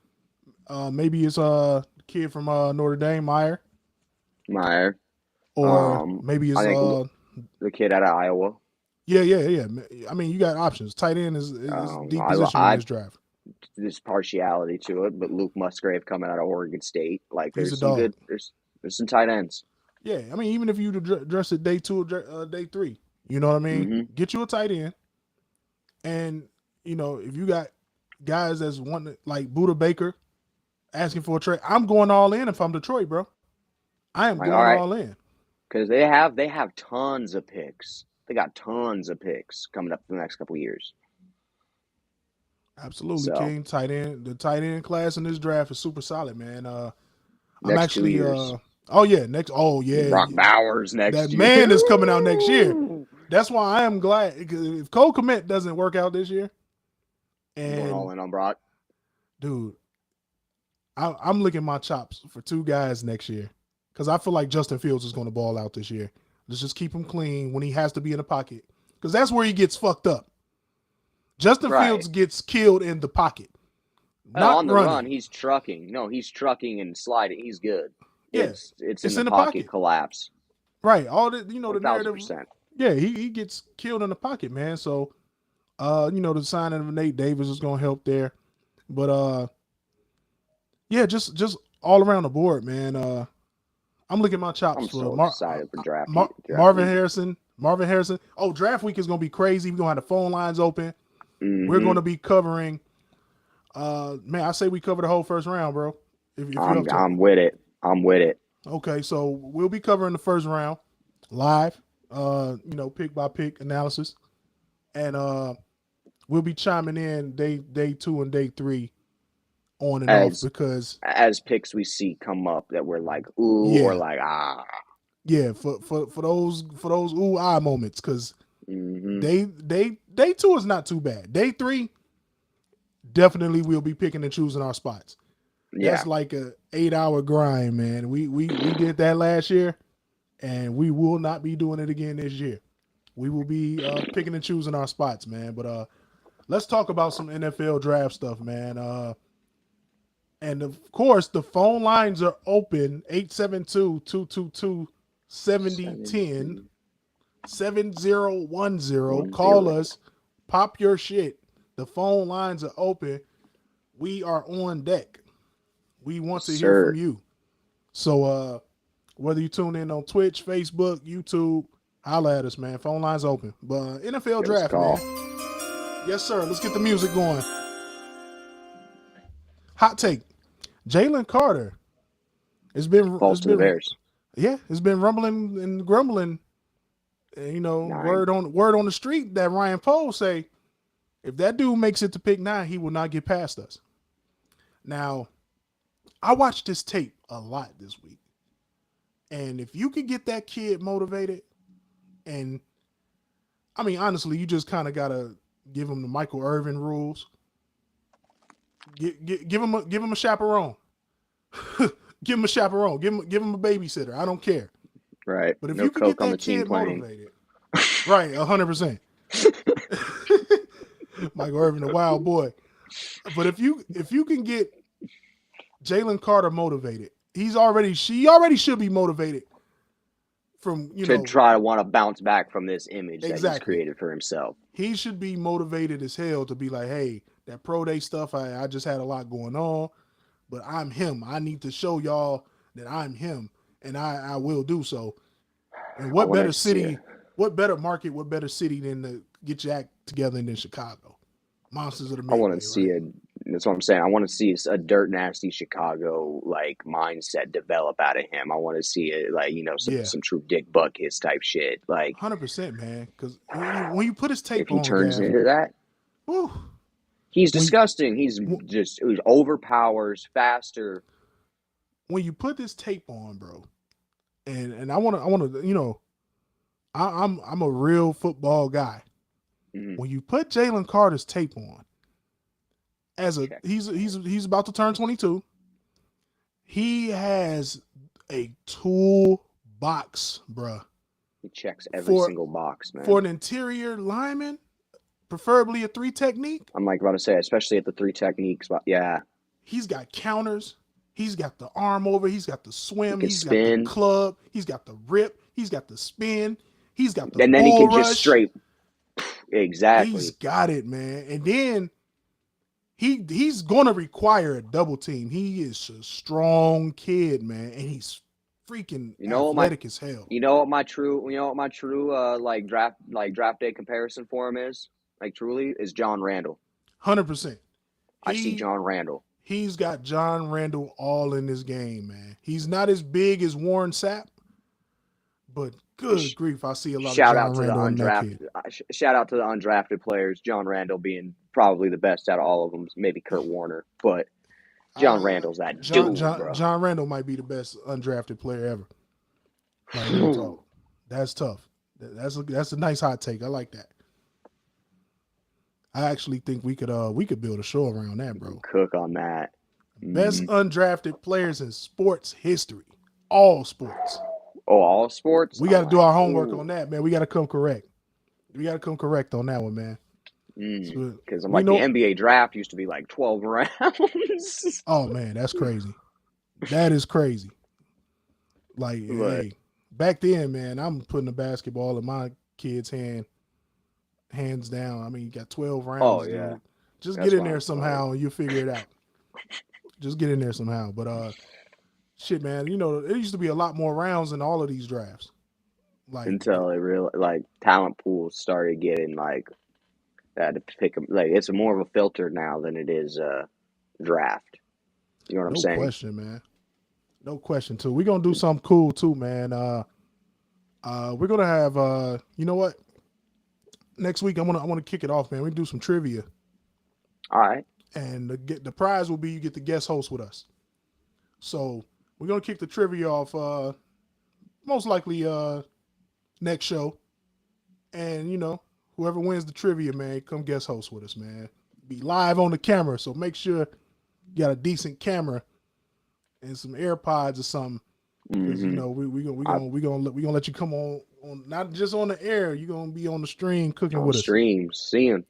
maybe it's kid from Notre Dame, Meyer, or maybe it's I think the kid out of Iowa. yeah. I mean, you got options. Tight end is deep position in this draft. There's partiality to it, but Luke Musgrave coming out of Oregon State, like He's there's a some dog. good, there's some tight ends. Yeah, I mean, even if you dress it day 2 or day 3, you know what I mean? Mhm. Get you a tight end, and if you got guys that's wanting, like Buda Baker asking for a trade, I'm going all in. If I'm Detroit, bro, I am Like, going all right, all in. because they have tons of picks. They got tons of picks coming up for the next couple of years. Absolutely, So, King. The tight end class in this draft is super solid, man. I'm next actually 2 years. Brock Bowers next that year. man is coming out next year. That's why I am glad, because if Cole Kmet doesn't work out this year, I'm going all in on Brock. Dude, I'm licking my chops for 2 guys next year, because I feel like Justin Fields is going to ball out this year. Let's just keep him clean when he has to be in the pocket, because that's where he gets fucked up. Justin Fields gets killed in the pocket. Not on the running. run, he's trucking. No, he's trucking and sliding. He's good. Yeah, it's in the pocket collapse. Right. All the the narrative. 1000%. Yeah, he gets killed in the pocket, man. So, the signing of Nate Davis is going to help there. But yeah, just all around the board, man. I'm licking my chops I'm for so excited for draft Marvin week. Harrison. Oh, draft week is going to be crazy. We're going to have the phone lines open. Mm-hmm. We're going to be covering. Man, I say we cover the whole first round, bro. If I'm with it. Okay, so we'll be covering the first round live, pick by pick analysis, and we'll be chiming in day 2 and day 3 on and off, because as picks we see come up that we're like ooh, or like yeah, for those ooh moments, because mm-hmm. day 2 is not too bad. Day 3, definitely we'll be picking and choosing our spots. Yeah. That's like a 8-hour grind, man. We did that last year, and we will not be doing it again this year. We will be picking and choosing our spots, man. But let's talk about some NFL draft stuff, man. And of course, the phone lines are open, 872-222-7010, 7010. Call us, pop your shit. The phone lines are open. We are on deck. We want to hear from you. So whether you tune in on Twitch, Facebook, YouTube, holla at us, man. Phone lines open. But NFL draft, man. Yes, sir. Let's get the music going. Hot take. Jalen Carter. It's been to the Bears. Yeah, it's been rumbling and grumbling. Word on the street that Ryan Poe say, if that dude makes it to pick 9, he will not get past us. Now, I watched this tape a lot this week. And if you could get that kid motivated, and I mean, honestly, you just kind of got to give him the Michael Irvin rules. Give him a chaperone. Give him a chaperone. Give him a babysitter. I don't care. Right. But if you can get that kid motivated, right, 100%. Michael Irvin, the wild boy. But if you can get Jalen Carter motivated, she already should be motivated from to try to want to bounce back from this image that he's created for himself. He should be motivated as hell to be like, hey, that pro day stuff, I just had a lot going on, but I'm him. I need to show y'all that I'm him, and I will do so. And what better city, what better market, what better city than to get your act together and then Chicago. Monsters of the I want Midway, to see right? it. That's what I'm saying. I want to see a dirt nasty Chicago like mindset develop out of him. I want to see it like Yeah, some true Dick Buckus type shit. Like 100%, man. Because when you put his if tape he on, turns Gav, into that, whew, he's when disgusting. He's you, overpowers faster. when you put this tape on, bro, and I want to, I'm a real football guy. Mm-hmm. When you put Jalen Carter's tape on, Check. he's about to turn 22. He has a toolbox, bruh. He checks every For single box, man. for an interior lineman, preferably a 3 technique. I'm like about to say, especially at the 3 techniques. But yeah, He's got counters. He's got the arm over. He's got the he swim. can He's got the spin, club. He's got the rip. He's got the spin. He's got the and then he bull can just rush. straight He's exactly. got it, man. And then he's gonna require a double team. He is a strong kid, man, and he's freaking athletic as hell. You know what my true like draft day comparison for him is? Like truly is John Randall. 100%. I see John Randall. He's got John Randall all in this game, man. He's not as big as Warren Sapp, but good grief, I see a lot of John Randall in that kid. Shout out to the undrafted players. John Randall being probably the best out of all of them. Maybe Kurt Warner, but John Randall's that dude, bro. John Randall might be the best undrafted player ever. Like, real talk. That's tough. That's a nice hot take. I like that. I actually think we could build a show around that, bro. Cook on that. Best undrafted players in sports history. All sports. Oh, all sports? We got to do our homework on that, man. We got to come correct. We got to come correct on that one, man. Because the NBA draft used to be like 12 rounds. Oh, man, that's crazy. That is crazy. Like, hey, back then, man, I'm putting a basketball in my kid's hands down. I mean, you got 12 rounds. Oh, yeah. Dude. Just get in there somehow and you'll figure it out. Just get in there somehow. But, shit, man, it used to be a lot more rounds in all of these drafts. Like, until it really, like, talent pools started getting, like, that to pick them. Like, it's more of a filter now than it is draft. You know what I'm saying? No question, man. No question, too. We're going to do something cool, too, man. We're going to have, you know what? Next week, I want to kick it off, man. We do some trivia. All right. And the prize will be you get the guest host with us. So we're going to kick the trivia off most likely next show. And, whoever wins the trivia, man, come guest host with us, man. Be live on the camera, so make sure you got a decent camera and some AirPods or something. Because we gonna let you come on not just on the air. You're gonna be on the stream cooking with us. Streams, seeing.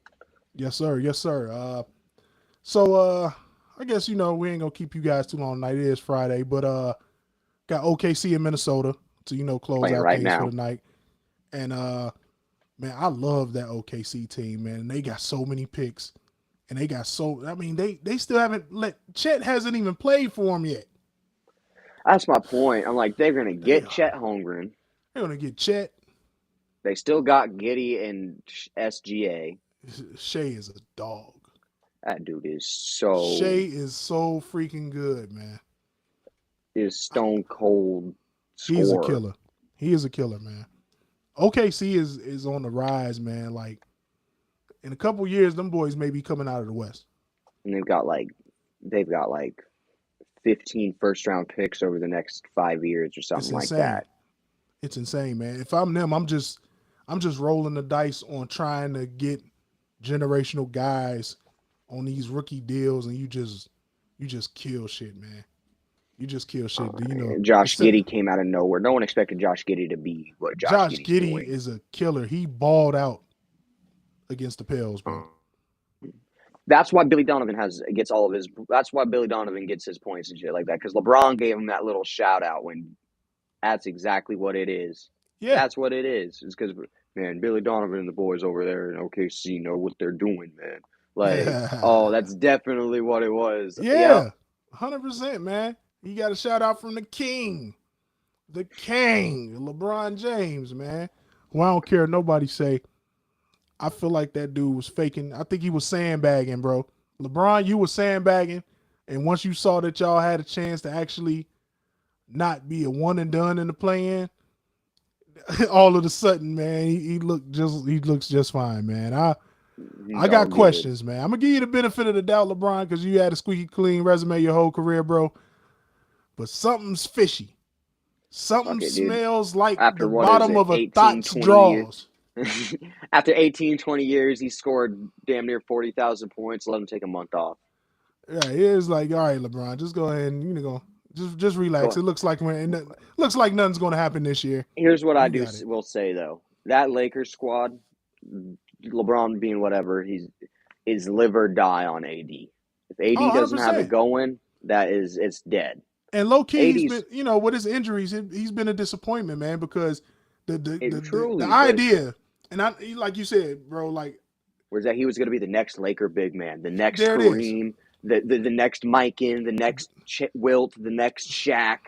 Yes, sir. Yes, sir. So I guess we ain't gonna keep you guys too long tonight. It is Friday, but got OKC in Minnesota to close playing out right things now for the night. And man, I love that OKC team, man. They got so many picks, and they got they still haven't Chet hasn't even played for them yet. That's my point. I'm like, they're gonna get Chet Holmgren. They're gonna get Chet. They still got Giddy and SGA. Shea is a dog. That dude is so. Shea is so freaking good, man. Is stone cold. Scorer. He's a killer. He is a killer, man. OKC is on the rise, man. Like, in a couple years, them boys may be coming out of the West. And they've got like 15 first-round picks over the next 5 years or something like that. It's insane, man. If I'm them, I'm just rolling the dice on trying to get generational guys on these rookie deals, and you just kill shit, man. You just kill shit. Josh Giddey came out of nowhere. No one expected Josh Giddey to be what Josh Giddey is a killer. He balled out against the Pels, bro. That's why Billy Donovan gets all of his. That's why Billy Donovan gets his points and shit like that. Because LeBron gave him that little shout out when. That's exactly what it is. Yeah, that's what it is. It's because man, Billy Donovan and the boys over there in OKC know what they're doing, man. Like, oh, that's definitely what it was. Yeah, 100%, man. You got a shout out from the king, LeBron James, man. Well, I don't care what nobody say. I feel like that dude was faking. I think he was sandbagging, bro. LeBron, you were sandbagging, and once you saw that y'all had a chance to actually not be a one and done in the play-in, all of a sudden, man, he looks just fine, man. He's I all got good. questions, man. I'm gonna give you the benefit of the doubt, LeBron, because you had a squeaky clean resume your whole career, bro. But something's fishy. Something Fuck it, dude. smells like After the what is bottom it, of a 18, thot's 20 years? drawers. After 18, 20 years, he scored damn near 40,000 points. Let him take a month off. Yeah, it is like, all right, LeBron, just go ahead and just relax. Go. It looks like nothing's going to happen this year. Here's what I You do got it. will say though: that Lakers squad, LeBron being whatever, is live or die on AD. If AD Oh, doesn't have 100%. it going, it's dead. And low key, he's AD's been, with his injuries, he's been a disappointment, man, because the truly, idea, and I like you said, bro, like was that he was going to be the next Laker big man, the next there it is. Kareem, the next Mikan, the next Wilt, the next Shaq.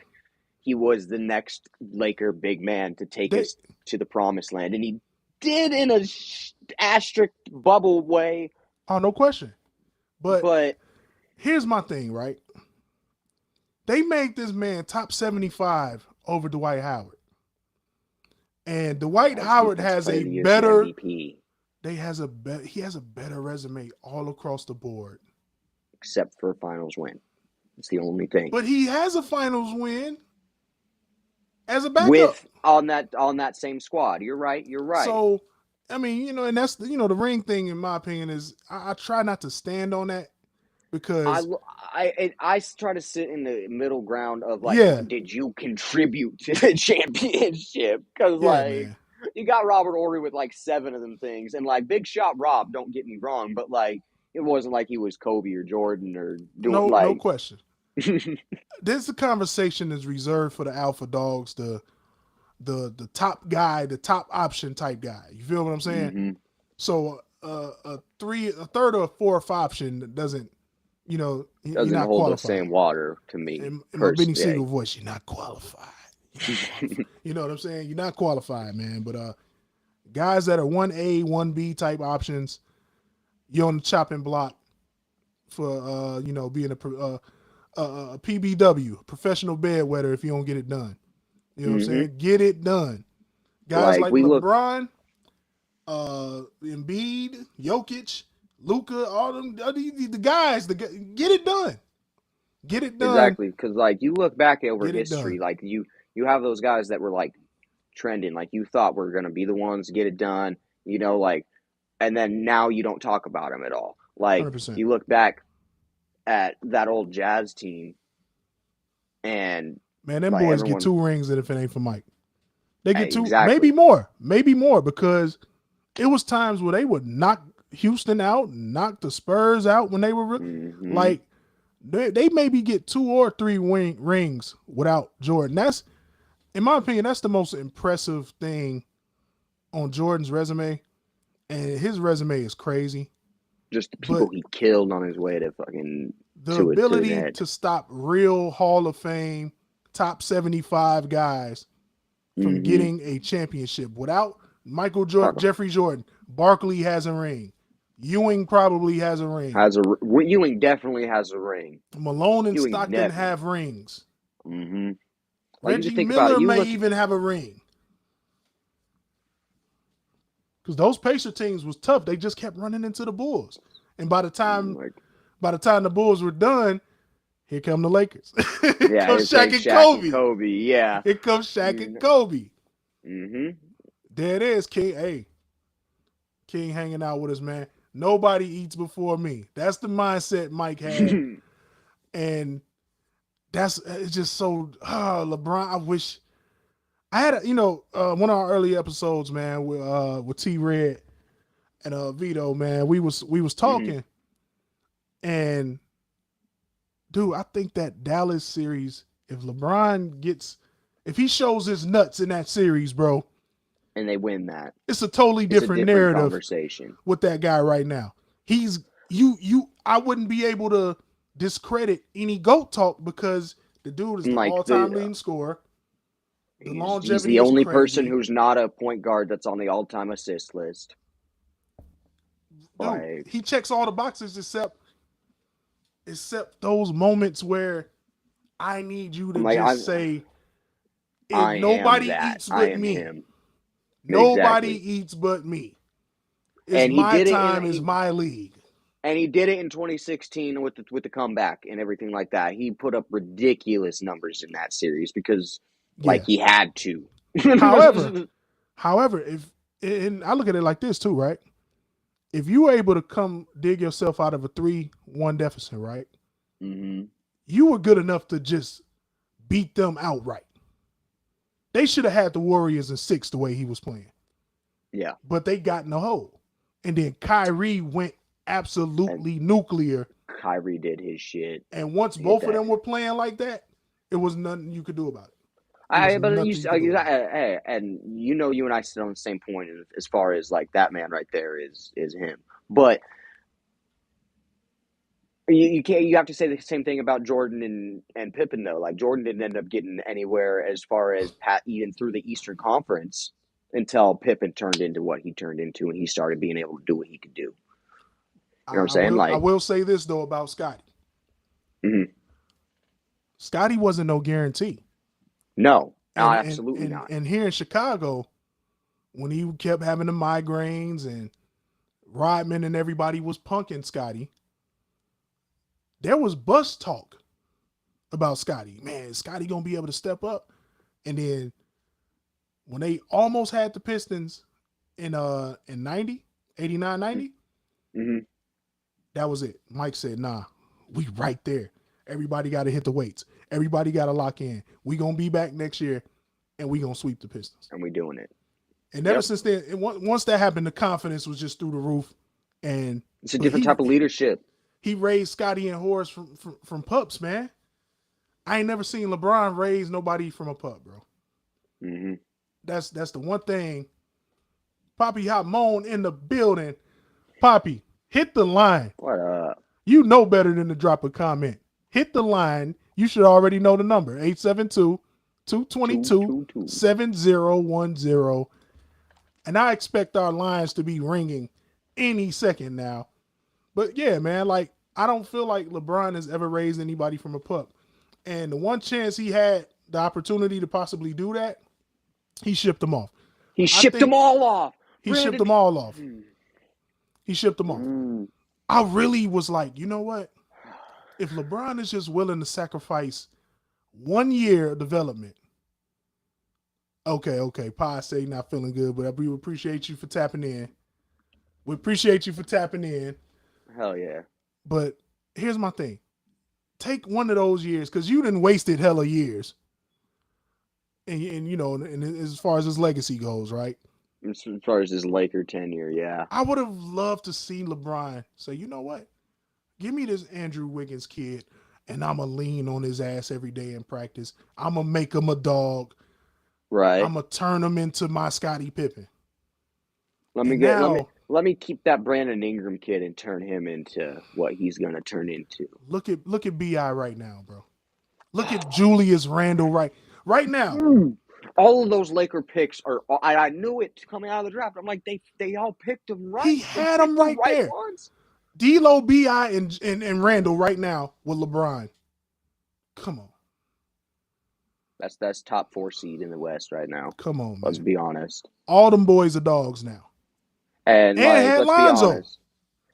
He was the next Laker big man to take us to the promised land, and he did in a asterisk bubble way. Oh, no question. But here's my thing, right? They made this man top 75 over Dwight Howard. And Dwight Howard has a better MVP. he has a better resume all across the board. Except for a finals win. It's the only thing. But he has a finals win as a backup. With on that same squad. You're right. So, I mean, and that's the ring thing, in my opinion, is I try not to stand on that, because I try to sit in the middle ground of did you contribute to the championship? Because man. You got Robert Horry with 7 of them things, and Big Shot Rob. Don't get me wrong, but it wasn't like he was Kobe or Jordan or doing no question. This conversation is reserved for the alpha dogs, the top guy, the top option type guy. You feel what I'm saying? Mm-hmm. So a third or a fourth option doesn't doesn't you're not hold qualified. the same water to me. In my Benny Siegel voice, you're not qualified. You know what I'm saying? You're not qualified, man. But guys that are 1A, 1B type options, you're on the chopping block for being a PBW, professional bedwetter, if you don't get it done. You know what I'm saying? Get it done. Guys like LeBron, Embiid, Jokic, Luka, all them, the guys, get it done. Get it done. Exactly, because you look back over history, you have those guys that were trending, you thought were going to be the ones to get it done, and then now you don't talk about them at all. 100%. You look back at that old Jazz team, and man, them boys get 2 rings if it ain't for Mike. They get 2, exactly. maybe more, because it was times where they would knock Houston out, knock the Spurs out when they were they maybe get 2 or 3 rings without Jordan. That's, in my opinion, that's the most impressive thing on Jordan's resume, and his resume is crazy. Just the people he killed on his way to fucking the ability to stop real Hall of Fame top 75 guys from getting a championship. Without Michael Jordan, Jeffrey Jordan, Barkley has a ring. Ewing probably has a ring. Ewing definitely has a ring. Malone and Stockton have rings. Mm-hmm. Reggie Miller may even have a ring. Because those Pacer teams was tough. They just kept running into the Bulls. And by the time the Bulls were done, here come the Lakers. Here comes Shaq and Kobe. Yeah. Here comes Shaq and Kobe. Mm-hmm. There it is, King. Hey, King hanging out with us, man. Nobody eats before me. That's the mindset Mike had. And it's just so, LeBron, I wish I had one of our early episodes, man, with T Red and Vito, man. We was talking, and dude, I think that Dallas series, if he shows his nuts in that series, bro, and they win that, it's a totally different narrative conversation with that guy right now. I wouldn't be able to discredit any GOAT talk, because the dude is the all-time leading scorer. He's the only person who's not a point guard that's on the all-time assist list. Like, he checks all the boxes except those moments where I need you to I'm like, just say, I am nobody that. eats I but am me. him. Nobody Exactly. eats but me. It's And he my did it time. It's my league. And he did it in 2016 with the comeback and everything like that. He put up ridiculous numbers in that series because, like, Yeah. he had to. However, if and I look at it like this too, right? If you were able to come dig yourself out of a 3-1 deficit, right? Mm-hmm. You were good enough to just beat them outright. They should have had the Warriors in 6 the way he was playing. Yeah. But they got in the hole. And then Kyrie went absolutely nuclear. Kyrie did his shit. And once both of them were playing like that, it was nothing you could do about it. And you and I sit on the same point as far as like that man right there is him. But you can't. You have to say the same thing about Jordan and Pippen though. Like Jordan didn't end up getting anywhere as far as even through the Eastern Conference until Pippen turned into what he turned into and he started being able to do what he could do. You know what I'm saying? I will say this though about Scotty. Mm-hmm. Scotty wasn't no guarantee. No, absolutely not. And here in Chicago, when he kept having the migraines and Rodman and everybody was punking Scotty, there was bus talk about Scotty. Man, is Scotty gonna be able to step up? And then when they almost had the Pistons in 90, 89, 90, mm-hmm. that was it. Mike said, nah, we right there. Everybody got to hit the weights. Everybody got to lock in. We going to be back next year, and we going to sweep the Pistons. And we doing it. And ever since then, once that happened, the confidence was just through the roof. And it's a different type of leadership. He raised Scotty and Horace from pups, man. I ain't never seen LeBron raise nobody from a pup, bro. Mm-hmm. That's the one thing. Poppy Hot Moan in the building. Poppy, hit the line. What up? You know better than to drop a comment. Hit the line. You should already know the number. 872-222-7010. And I expect our lines to be ringing any second now. But yeah, man, like I don't feel like LeBron has ever raised anybody from a pup. And the one chance he had the opportunity to possibly do that, he shipped them off. He shipped them all off. He shipped them all off. He shipped them off. I really was like, you know what? If LeBron is just willing to sacrifice 1 year of development, okay. Pie say not feeling good, but we appreciate you for tapping in. We appreciate you for tapping in. Hell yeah. But here's my thing. Take one of those years, because you done wasted hella years. And you know, and as far as his legacy goes, right? As far as his Laker tenure, yeah. I would have loved to see LeBron say, you know what? Give me this Andrew Wiggins kid, and I'm going to lean on his ass every day in practice. I'm going to make him a dog. Right. I'm going to turn him into my Scottie Pippen. Let me keep that Brandon Ingram kid and turn him into what he's going to turn into. Look at B.I. right now, bro. Look at Julius Randle right now. All of those Laker picks are. I knew it coming out of the draft. I'm like, they all picked them right. He had them right there. Ones. D'Lo, B.I., and Randall right now with LeBron. Come on. That's top 4 seed in the West right now. Come on, man. Let's be honest. All them boys are dogs now. And had Lonzo.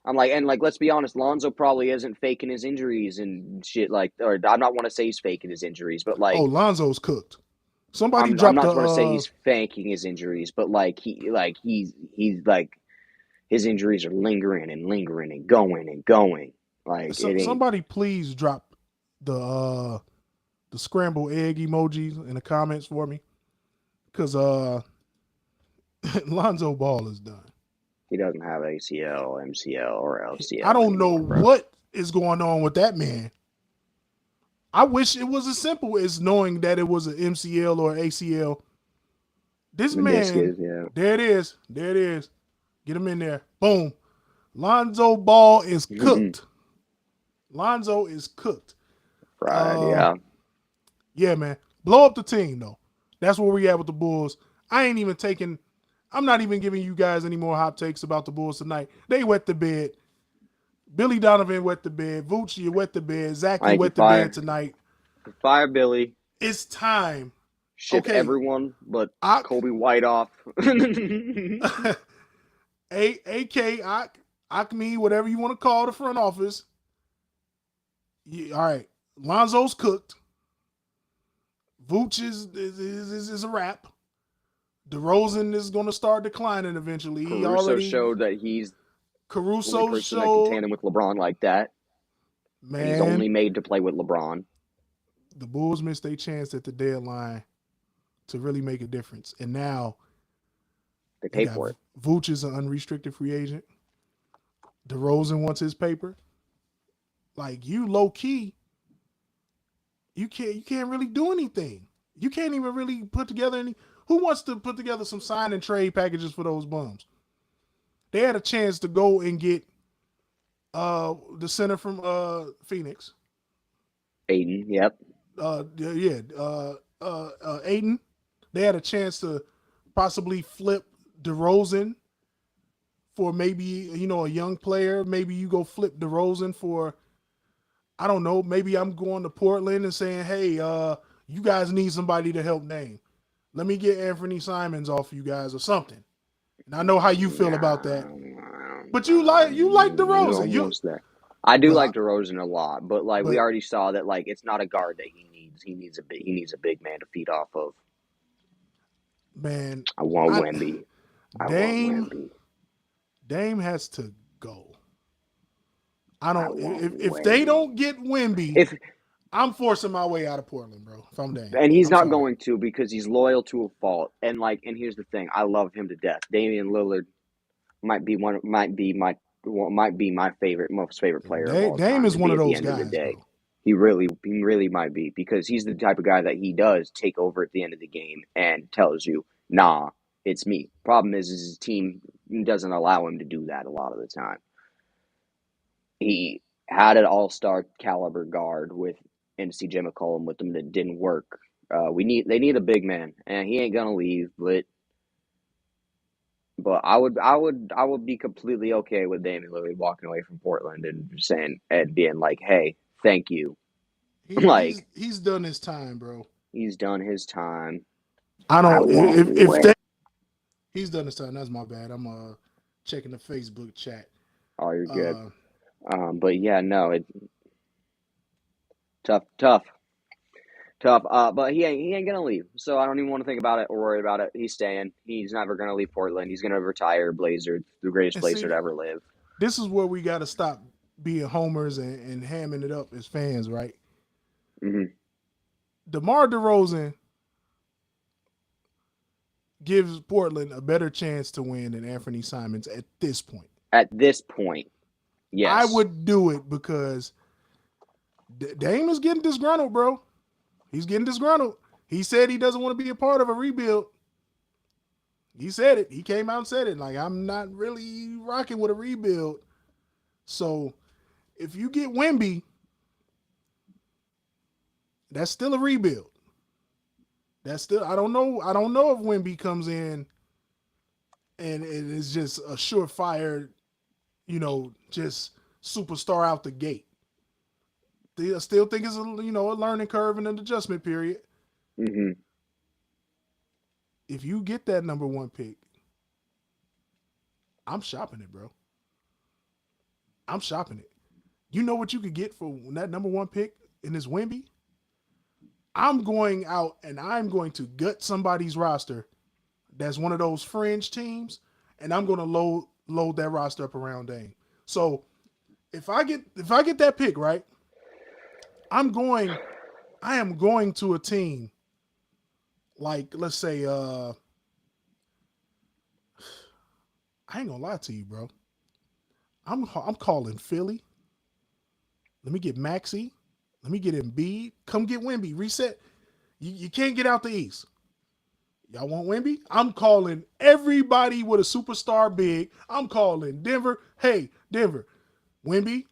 Let's be honest. Lonzo probably isn't faking his injuries and shit or I'm not want to say he's faking his injuries, but like. Oh, Lonzo's cooked. Somebody I'm not going to say he's faking his injuries, but he's his injuries are lingering and going. Like somebody please drop the scrambled egg emojis in the comments for me, because Lonzo Ball is done. He doesn't have ACL, MCL, or LCL. I don't know what is going on with that man. I wish it was as simple as knowing that it was an MCL or ACL. This man, there it is. Get him in there. Boom. Lonzo Ball is cooked. Lonzo is cooked. Right, yeah. Yeah, man. Blow up the team, though. That's where we at with the Bulls. I ain't even taking I'm not even giving you guys any more hot takes about the Bulls tonight. They wet the bed. Billy Donovan wet the bed. Vooch, you wet the bed. Zach, you Like, wet the bed tonight. Fire Billy. It's time. Ship everyone but Kobe White off. AK, Akme, whatever you want to call the front office. All right. Lonzo's cooked. Vooch is a wrap. DeRozan is going to start declining eventually. Caruso showed that he's the only person that can tandem with LeBron like that. Man, and he's only made to play with LeBron. The Bulls missed their chance at the deadline to really make a difference. And now they paid for it. Vooch is an unrestricted free agent. DeRozan wants his paper. Like, you low key, you can't really do anything. You can't even really put together any. Who wants to put together some sign and trade packages for those bums? They had a chance to go and get the center from Phoenix. Aiden, yep. Aiden. They had a chance to possibly flip DeRozan for maybe, a young player. Maybe you go flip DeRozan for, I don't know, maybe I'm going to Portland and saying, hey, you guys need somebody to help Dame. Let me get Anthony Simons off you guys or something. And I know how you feel about that. But you like DeRozan. I do like DeRozan a lot, but we already saw that it's not a guard that he needs. He needs a big man to feed off of. Man, I want Wemby. Dame has to go. If they don't get Wemby, I'm forcing my way out of Portland, bro. If I'm Dame. And he's not going to, because he's loyal to a fault. And here's the thing, I love him to death. Damian Lillard might be my most favorite player of all time. Dame is one of those guys. Of the day. Bro. He really might be, because he's the type of guy that he does take over at the end of the game and tells you, nah, it's me. Problem is his team doesn't allow him to do that a lot of the time. He had an all-star caliber guard with CJ McCollum with them that didn't work. They need a big man, and he ain't gonna leave. But I would be completely okay with Damian Lillard walking away from Portland and being like, hey, thank you. He's done his time, bro. He's done his time. He's done his time. That's my bad. I'm checking the Facebook chat. Oh, you're good. But yeah, no, it tough. But he ain't gonna leave, so I don't even want to think about it or worry about it. He's staying. He's never gonna leave Portland. He's gonna retire Blazer, the greatest Blazer to ever live. This is where we got to stop being homers and hamming it up as fans, right? Mm-hmm. DeMar DeRozan gives Portland a better chance to win than Anthony Simons at this point. At this point, yes. I would do it because Dame is getting disgruntled, bro. He's getting disgruntled. He said he doesn't want to be a part of a rebuild. He said it. He came out and said it. I'm not really rocking with a rebuild. So if you get Wemby, that's still a rebuild. That's still, I don't know if Wemby comes in and it is just a surefire, just superstar out the gate. I still think it's a learning curve and an adjustment period. Mm-hmm. If you get that number one pick, I'm shopping it, bro. I'm shopping it. You know what you could get for that number one pick in this Wemby? I'm going out and I'm going to gut somebody's roster that's one of those fringe teams, and I'm going to load that roster up around Dame. So if I get that pick, right, I am going to a team like, let's say, I ain't gonna lie to you, bro. I'm calling Philly. Let me get Maxey. Let me get Embiid. Come get Wemby. Reset. You can't get out the East. Y'all want Wemby? I'm calling everybody with a superstar big. I'm calling Denver. Hey, Denver. Wemby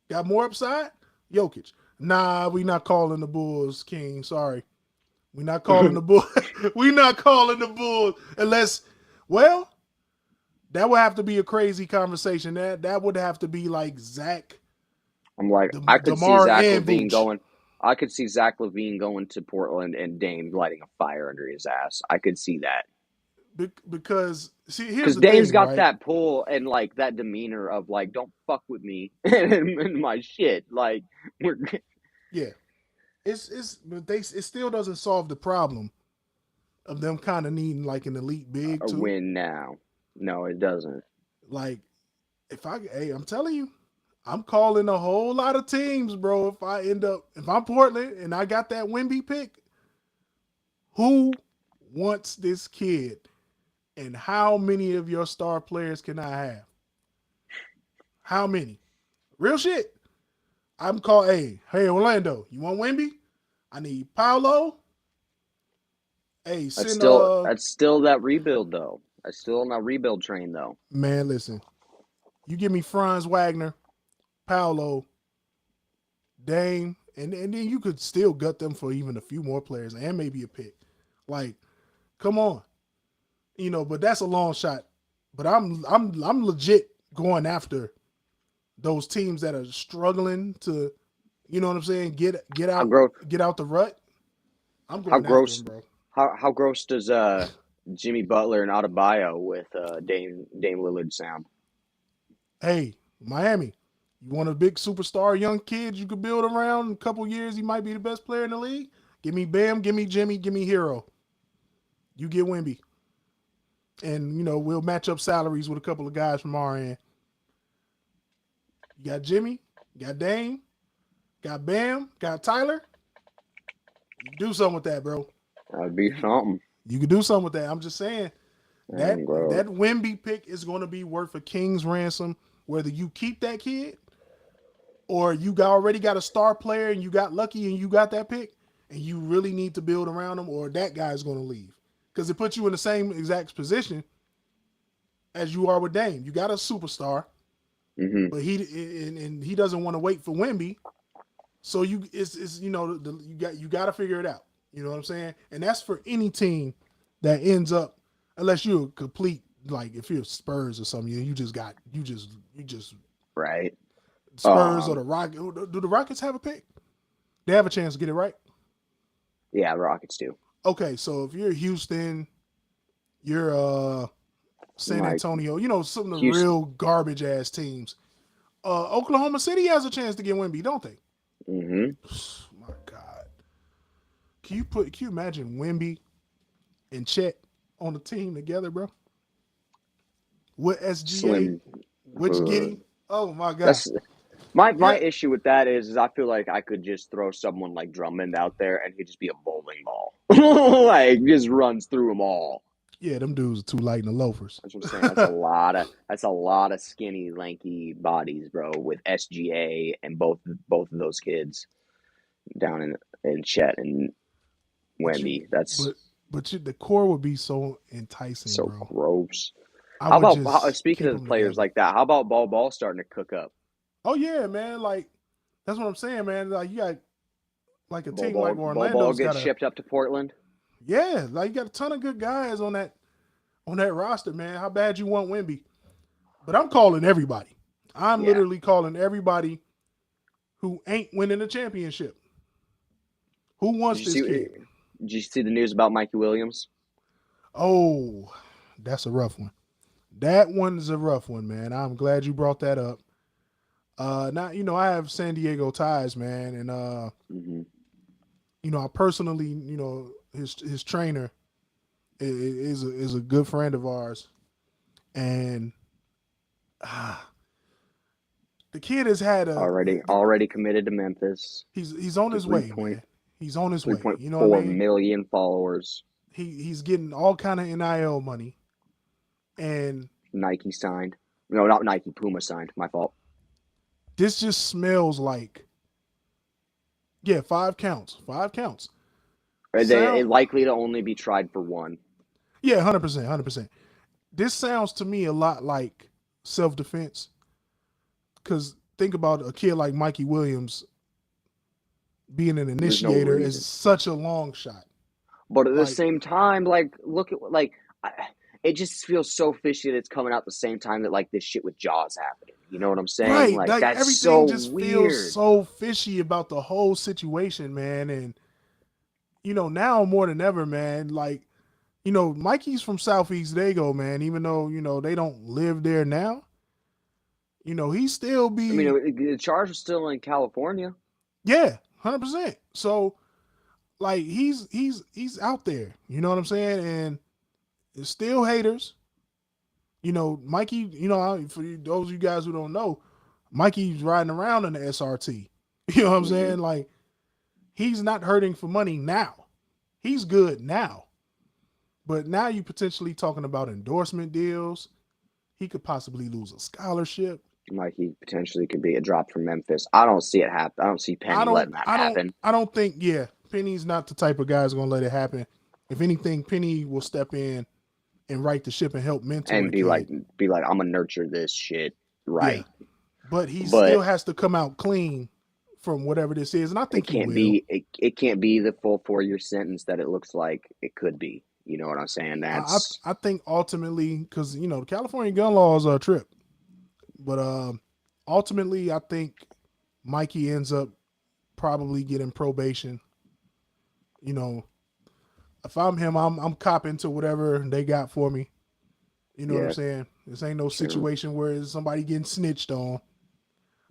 got more upside? Jokic. Nah, we not calling the Bulls, King. Sorry. We not calling the Bulls. We not calling the Bulls unless Well, that would have to be a crazy conversation. That would have to be like Zach, I'm like, I could see DeMar, Zach and Levine Vooch. going. I could see Zach Levine going to Portland and Dame lighting a fire under his ass. I could see that Because see, here's because the Dame's thing, got right? that pull and like that demeanor of like, don't fuck with me and my shit. Like we're Yeah, but it still doesn't solve the problem of them kind of needing like an elite big a too. win now. No, it doesn't. Like hey, I'm telling you, I'm calling a whole lot of teams, bro. If I'm Portland and I got that Wemby pick, who wants this kid? And how many of your star players can I have? How many? Real shit. I'm calling, hey, Orlando, you want Wemby? I need Paolo. Hey, send That's still that rebuild though. That's still on that rebuild train though. man, listen. You give me Franz Wagner, Paolo, Dame, and then you could still gut them for even a few more players and maybe a pick. Like, come on. But that's a long shot. But I'm legit going after those teams that are struggling to, you know what I'm saying, get How out gross? the rut. I'm How going after them, gross? bro. How gross does Jimmy Butler and Adebayo with Dame Lillard sound? Hey, Miami, you want a big superstar young kid you could build around? In a couple years, he might be the best player in the league. Give me Bam, give me Jimmy, give me Hero. You get Wemby. And, we'll match up salaries with a couple of guys from our end. You got Jimmy, you got Dame, got Bam, got Tyler. You can do something with that, bro. That would be something. You can do something with that. I'm just saying that Gross. Wemby pick is going to be worth a king's ransom, whether you keep that kid or you already got a star player and you got lucky and you got that pick and you really need to build around him, or that guy's going to leave. Because it puts you in the same exact position as you are with Dame. You got a superstar, but he doesn't want to wait for Wemby. So you got to figure it out. You know what I'm saying? And that's for any team that ends up, unless you're a complete, like if you're Spurs or something, you just right. Spurs or the Rockets. Do the Rockets have a pick? They have a chance to get it right. Yeah, the Rockets do. Okay, so if you're Houston, you're San Antonio, some of the real garbage ass teams. Oklahoma City has a chance to get Wemby, don't they? Mm-hmm. My God. Can you imagine Wemby and Chet on the team together, bro? What SGA? Slim. Which Giddy? Oh my God. That's my issue with that is I feel like I could just throw someone like Drummond out there and he'd just be a bowling ball. Like just runs through them all. Yeah, them dudes are too light in the loafers. That's what I'm saying. That's a lot of skinny, lanky bodies, bro, with SGA and both of those kids down in Chet and Wemby. But the core would be so enticing, so bro. gross. How about speaking of players like that? How about Ball starting to cook up? Oh yeah, man. Like that's what I'm saying, man. Like you got like a team like Orlando Ball gets shipped up to Portland. Yeah, like you got a ton of good guys on that roster, man. How bad you want Wemby? But I'm calling everybody. I'm literally calling everybody who ain't winning a championship. Who wants this kid? Did you see the news about Mikey Williams? Oh, that's a rough one. That one's a rough one, man. I'm glad you brought that up. Now, I have San Diego ties, man, and I personally, his trainer is a good friend of ours, and the kid has had already committed to Memphis. He's on his way, man. He's on his way. 3.4 million followers. He's getting all kind of NIL money, and Nike signed. No, not Nike. Puma signed. My fault. This just smells like, 5 counts. 5 counts. It's likely to only be tried for one. Yeah, 100%, 100%. This sounds to me a lot like self-defense. Because think about a kid like Mikey Williams being an initiator is such a long shot. But at the same time, look at it just feels so fishy that it's coming out the same time that like this shit with Jaws happening. You know what I'm saying? Right. Like Like that's everything so just feels weird. so fishy about the whole situation, man. And, now more than ever, man, like, Mikey's from Southeast Dago, man, even though, they don't live there now, he still I mean, be, the charge was still in California. yeah, 100%. So, like, he's out there, you know what I'm saying? And it's still haters. Mikey, for those of you guys who don't know, Mikey's riding around in the SRT. You know what I'm saying? Like, he's not hurting for money now. He's good now. But now you potentially talking about endorsement deals. He could possibly lose a scholarship. Mikey potentially could be a drop from Memphis. I don't see it happen. I don't see Penny letting that happen. I don't think, Penny's not the type of guy who's going to let it happen. If anything, Penny will step in and right the ship and help mentor and be kid. like, I'm gonna nurture this shit, right? Yeah. But he still has to come out clean from whatever this is, and I think he will. It can't be the full 4-year sentence that it looks like it could be. You know what I'm saying? That's I think ultimately, because the California gun laws are a trip, but ultimately I think Mikey ends up probably getting probation. If I'm him, I'm copping to whatever they got for me. You know what I'm saying? This ain't no situation where it's somebody getting snitched on.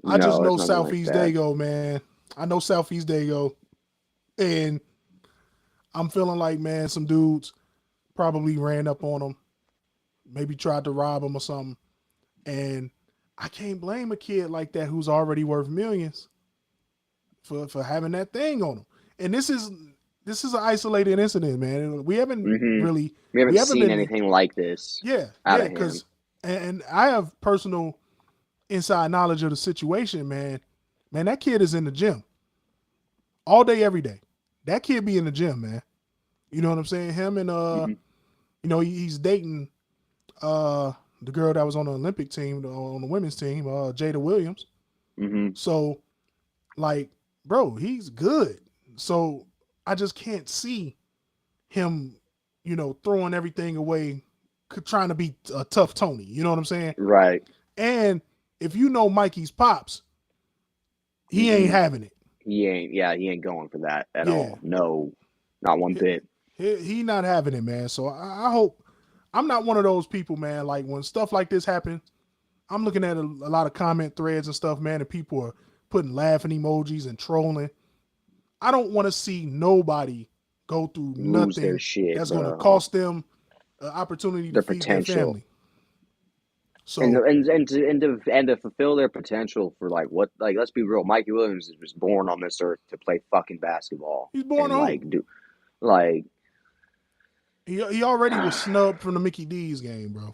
I just know Southeast Dago, man. I know Southeast Dago, and I'm feeling like, man, some dudes probably ran up on him, maybe tried to rob him or something, and I can't blame a kid like that who's already worth millions for having that thing on him. And this is an isolated incident, man. We haven't really we haven't seen anything like this. Yeah, because and I have personal inside knowledge of the situation, man. Man, that kid is in the gym all day, every day. That kid be in the gym, man. You know what I'm saying? Him and he's dating the girl that was on the Olympic team, on the women's team, Jada Williams. So, like, bro, he's good. So I just can't see him, throwing everything away, trying to be a tough Tony. You know what I'm saying? Right. And if you know Mikey's pops, he ain't having it. He ain't going for that at all. No, not one bit. He not having it, man. So I hope I'm not one of those people, man. Like when stuff like this happens, I'm looking at a lot of comment threads and stuff, man, and people are putting laughing emojis and trolling. I don't want to see nobody go through nothing their shit, that's going to cost them an opportunity to feed their family. So and to fulfill their potential for let's be real, Mikey Williams was born on this earth to play fucking basketball. He's born on he already was snubbed from the Mickey D's game, bro.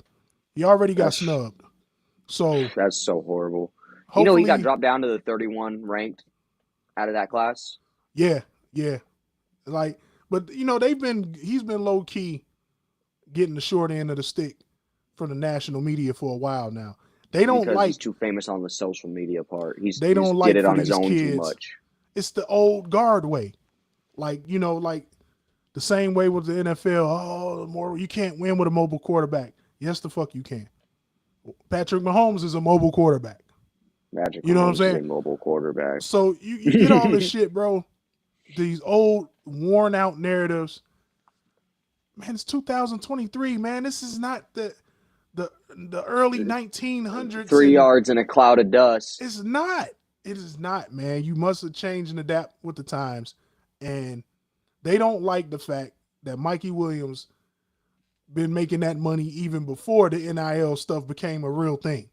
He already got snubbed. So that's so horrible. He got dropped down to the 31 ranked out of that class. Yeah. Like, but he's been low key getting the short end of the stick from the national media for a while now. They don't because he's too famous on the social media part. They don't like it for on his these own kids. Too much. It's the old guard way. Like, like the same way with the NFL. You can't win with a mobile quarterback. Yes, the fuck you can. Patrick Mahomes is a mobile quarterback. You know what I'm saying? A mobile quarterback. So you get all this shit, bro. These old, worn out narratives. Man, it's 2023, man. This is not the early 1900s. 3 yards in a cloud of dust. It's not. It is not, man. You must have changed and adapt with the times. And they don't like the fact that Mikey Williams been making that money even before the NIL stuff became a real thing.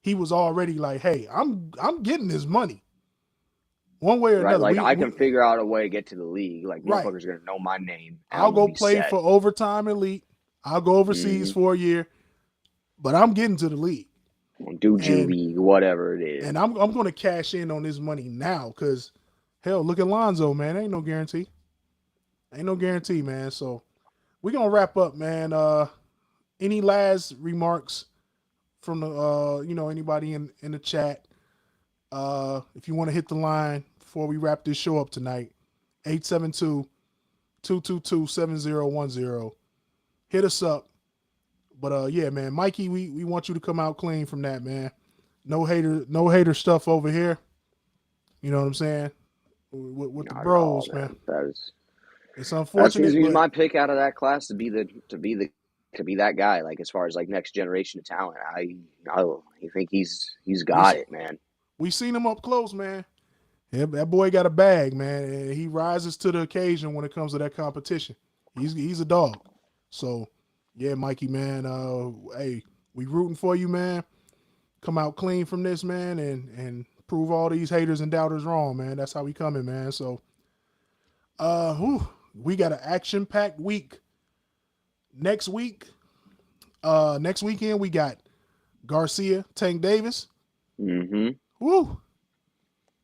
He was already like, hey, I'm getting this money. One way or another. Like I can figure out a way to get to the league. Like motherfuckers are gonna know my name. I'll go play for Overtime Elite. I'll go overseas for a year. But I'm getting to the league. Do juvie, whatever it is. And I'm going to cash in on this money now because, hell, look at Lonzo, man. Ain't no guarantee. Man. So we're going to wrap up, man. Any last remarks from the anybody in the chat? If you want to hit the line before we wrap this show up tonight, 872-222-7010. Hit us up. But yeah, man, Mikey, we want you to come out clean from that, man. No hater stuff over here. You know what I'm saying? With the Not at all, bros, man. man. It's That's gonna unfortunate, be but my pick out of that class to be that guy. Like as far as like next generation of talent, I think he's we got it, man. we seen him up close, man. Yeah, that boy got a bag, man, and he rises to the occasion when it comes to that competition. He's a dog. So, yeah, Mikey, man. Hey, we rooting for you, man. Come out clean from this, man, and prove all these haters and doubters wrong, man. That's how we coming, man. So, we got an action-packed week. Next weekend we got Garcia, Tank Davis. Mm-hmm. Woo.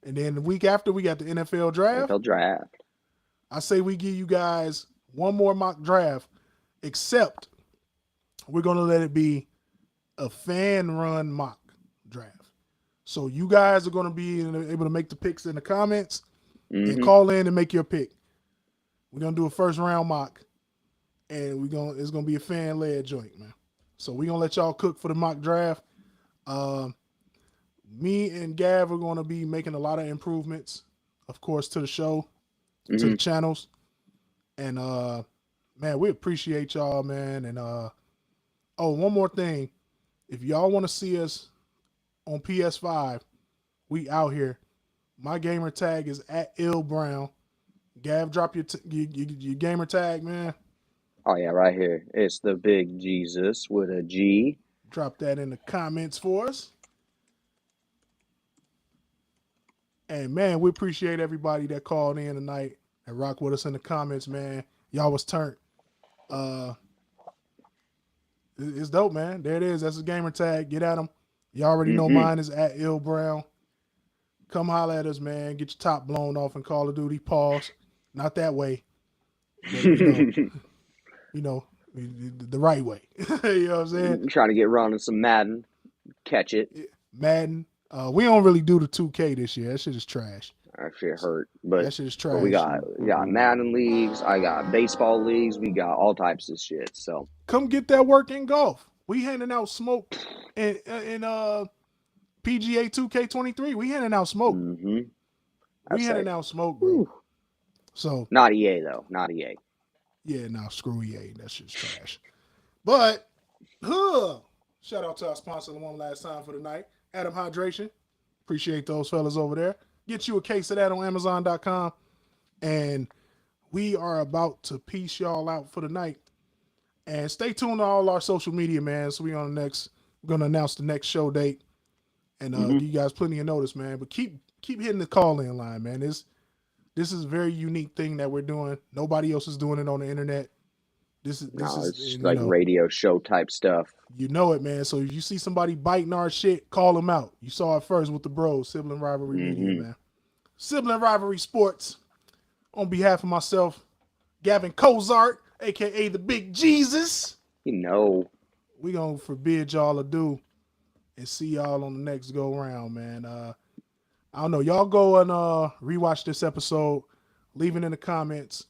And then the week after, we got the NFL draft. NFL draft. I say we give you guys one more mock draft, except we're going to let it be a fan-run mock draft. So you guys are going to be able to make the picks in the comments and call in and make your pick. We're going to do a first-round mock, and it's going to be a fan-led joint, man. So we're going to let y'all cook for the mock draft. Me and Gav are going to be making a lot of improvements, of course, to the show, to the channels. And, man, we appreciate y'all, man. And, one more thing. If y'all want to see us on PS5, we out here. My gamer tag is @illbrown. Gav, drop your gamer tag, man. Oh, yeah, right here. It's the big Jesus with a G. Drop that in the comments for us. And, man, we appreciate everybody that called in tonight and rock with us in the comments, man. Y'all was turned. It's dope, man. There it is. That's a gamer tag. Get at him. You already know mine is @illbrown. Come holler at us, man. Get your top blown off in Call of Duty. Pause. Not that way. But, the right way. You know what I'm saying? I'm trying to get running some Madden. Catch it. Madden. We don't really do the 2K this year. That shit is trash. That shit hurt. But that shit is trash. But we got Madden leagues. I got baseball leagues. We got all types of shit. So come get that work in golf. We handing out smoke in PGA 2K23. We handing out smoke. We handing out smoke, bro. Ooh. So not EA though. Not EA. Yeah, no, screw EA. That shit's trash. But shout out to our sponsor one last time for the night, Adam Hydration. Appreciate those fellas over there. Get you a case of that on Amazon.com. And we are about to peace y'all out for the night. And stay tuned to all our social media, man. So we're going to announce the next show date. And give you guys plenty of notice, man. But keep hitting the call-in line, man. This is a very unique thing that we're doing. Nobody else is doing it on the internet. This is like radio show type stuff. You know it, man. So if you see somebody biting our shit, call them out. You saw it first with the bros, Sibling Rivalry Media, man. Sibling Rivalry Sports. On behalf of myself, Gavin Cozart, a.k.a. the Big Jesus. We're going to forbid y'all ado and see y'all on the next go-round, man. I don't know. Y'all go and rewatch this episode. Leave it in the comments.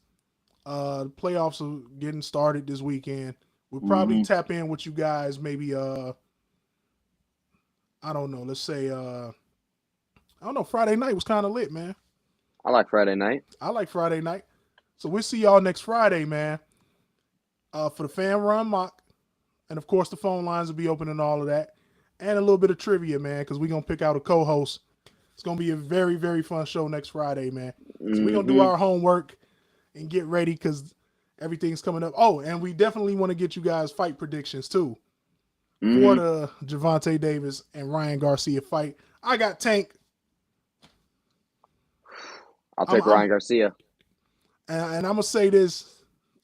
The playoffs are getting started this weekend. We'll probably tap in with you guys maybe, I don't know. Let's say, I don't know. Friday night was kind of lit, man. I like Friday night. So we'll see y'all next Friday, man, for the fan run mock. And, of course, the phone lines will be open and all of that. And a little bit of trivia, man, because we're going to pick out a co-host. It's going to be a very, very fun show next Friday, man. So we're going to do our homework and get ready because everything's coming up. Oh, and we definitely want to get you guys fight predictions, too, for the Gervonta Davis and Ryan Garcia fight. I got Tank. I'll take Ryan Garcia. And I'm going to say this.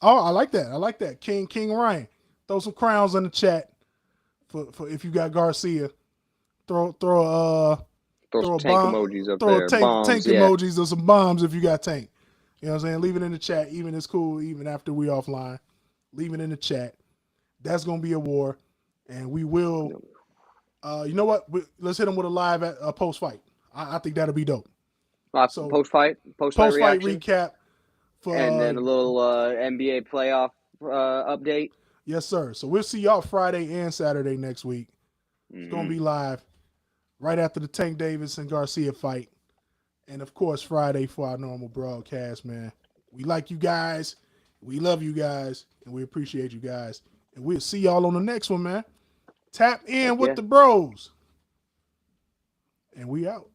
Oh, I like that. King Ryan. Throw some crowns in the chat for if you got Garcia. Throw a tank bomb, emojis up throw there. Tank Bombs, emojis or some bombs if you got Tank. You know what I'm saying? Leave it in the chat. Even it's cool, even after we offline. Leave it in the chat. That's going to be a war. And we will, you know what? Let's hit them with a live post-fight. I think that'll be dope. So post-fight recap. And then a little NBA playoff update. Yes, sir. So we'll see y'all Friday and Saturday next week. It's gonna be live right after the Tank Davis and Garcia fight, and of course Friday for our normal broadcast. Man, we like you guys, we love you guys, and we appreciate you guys. And we'll see y'all on the next one, man. Tap in Heck with yeah. the bros, and we out.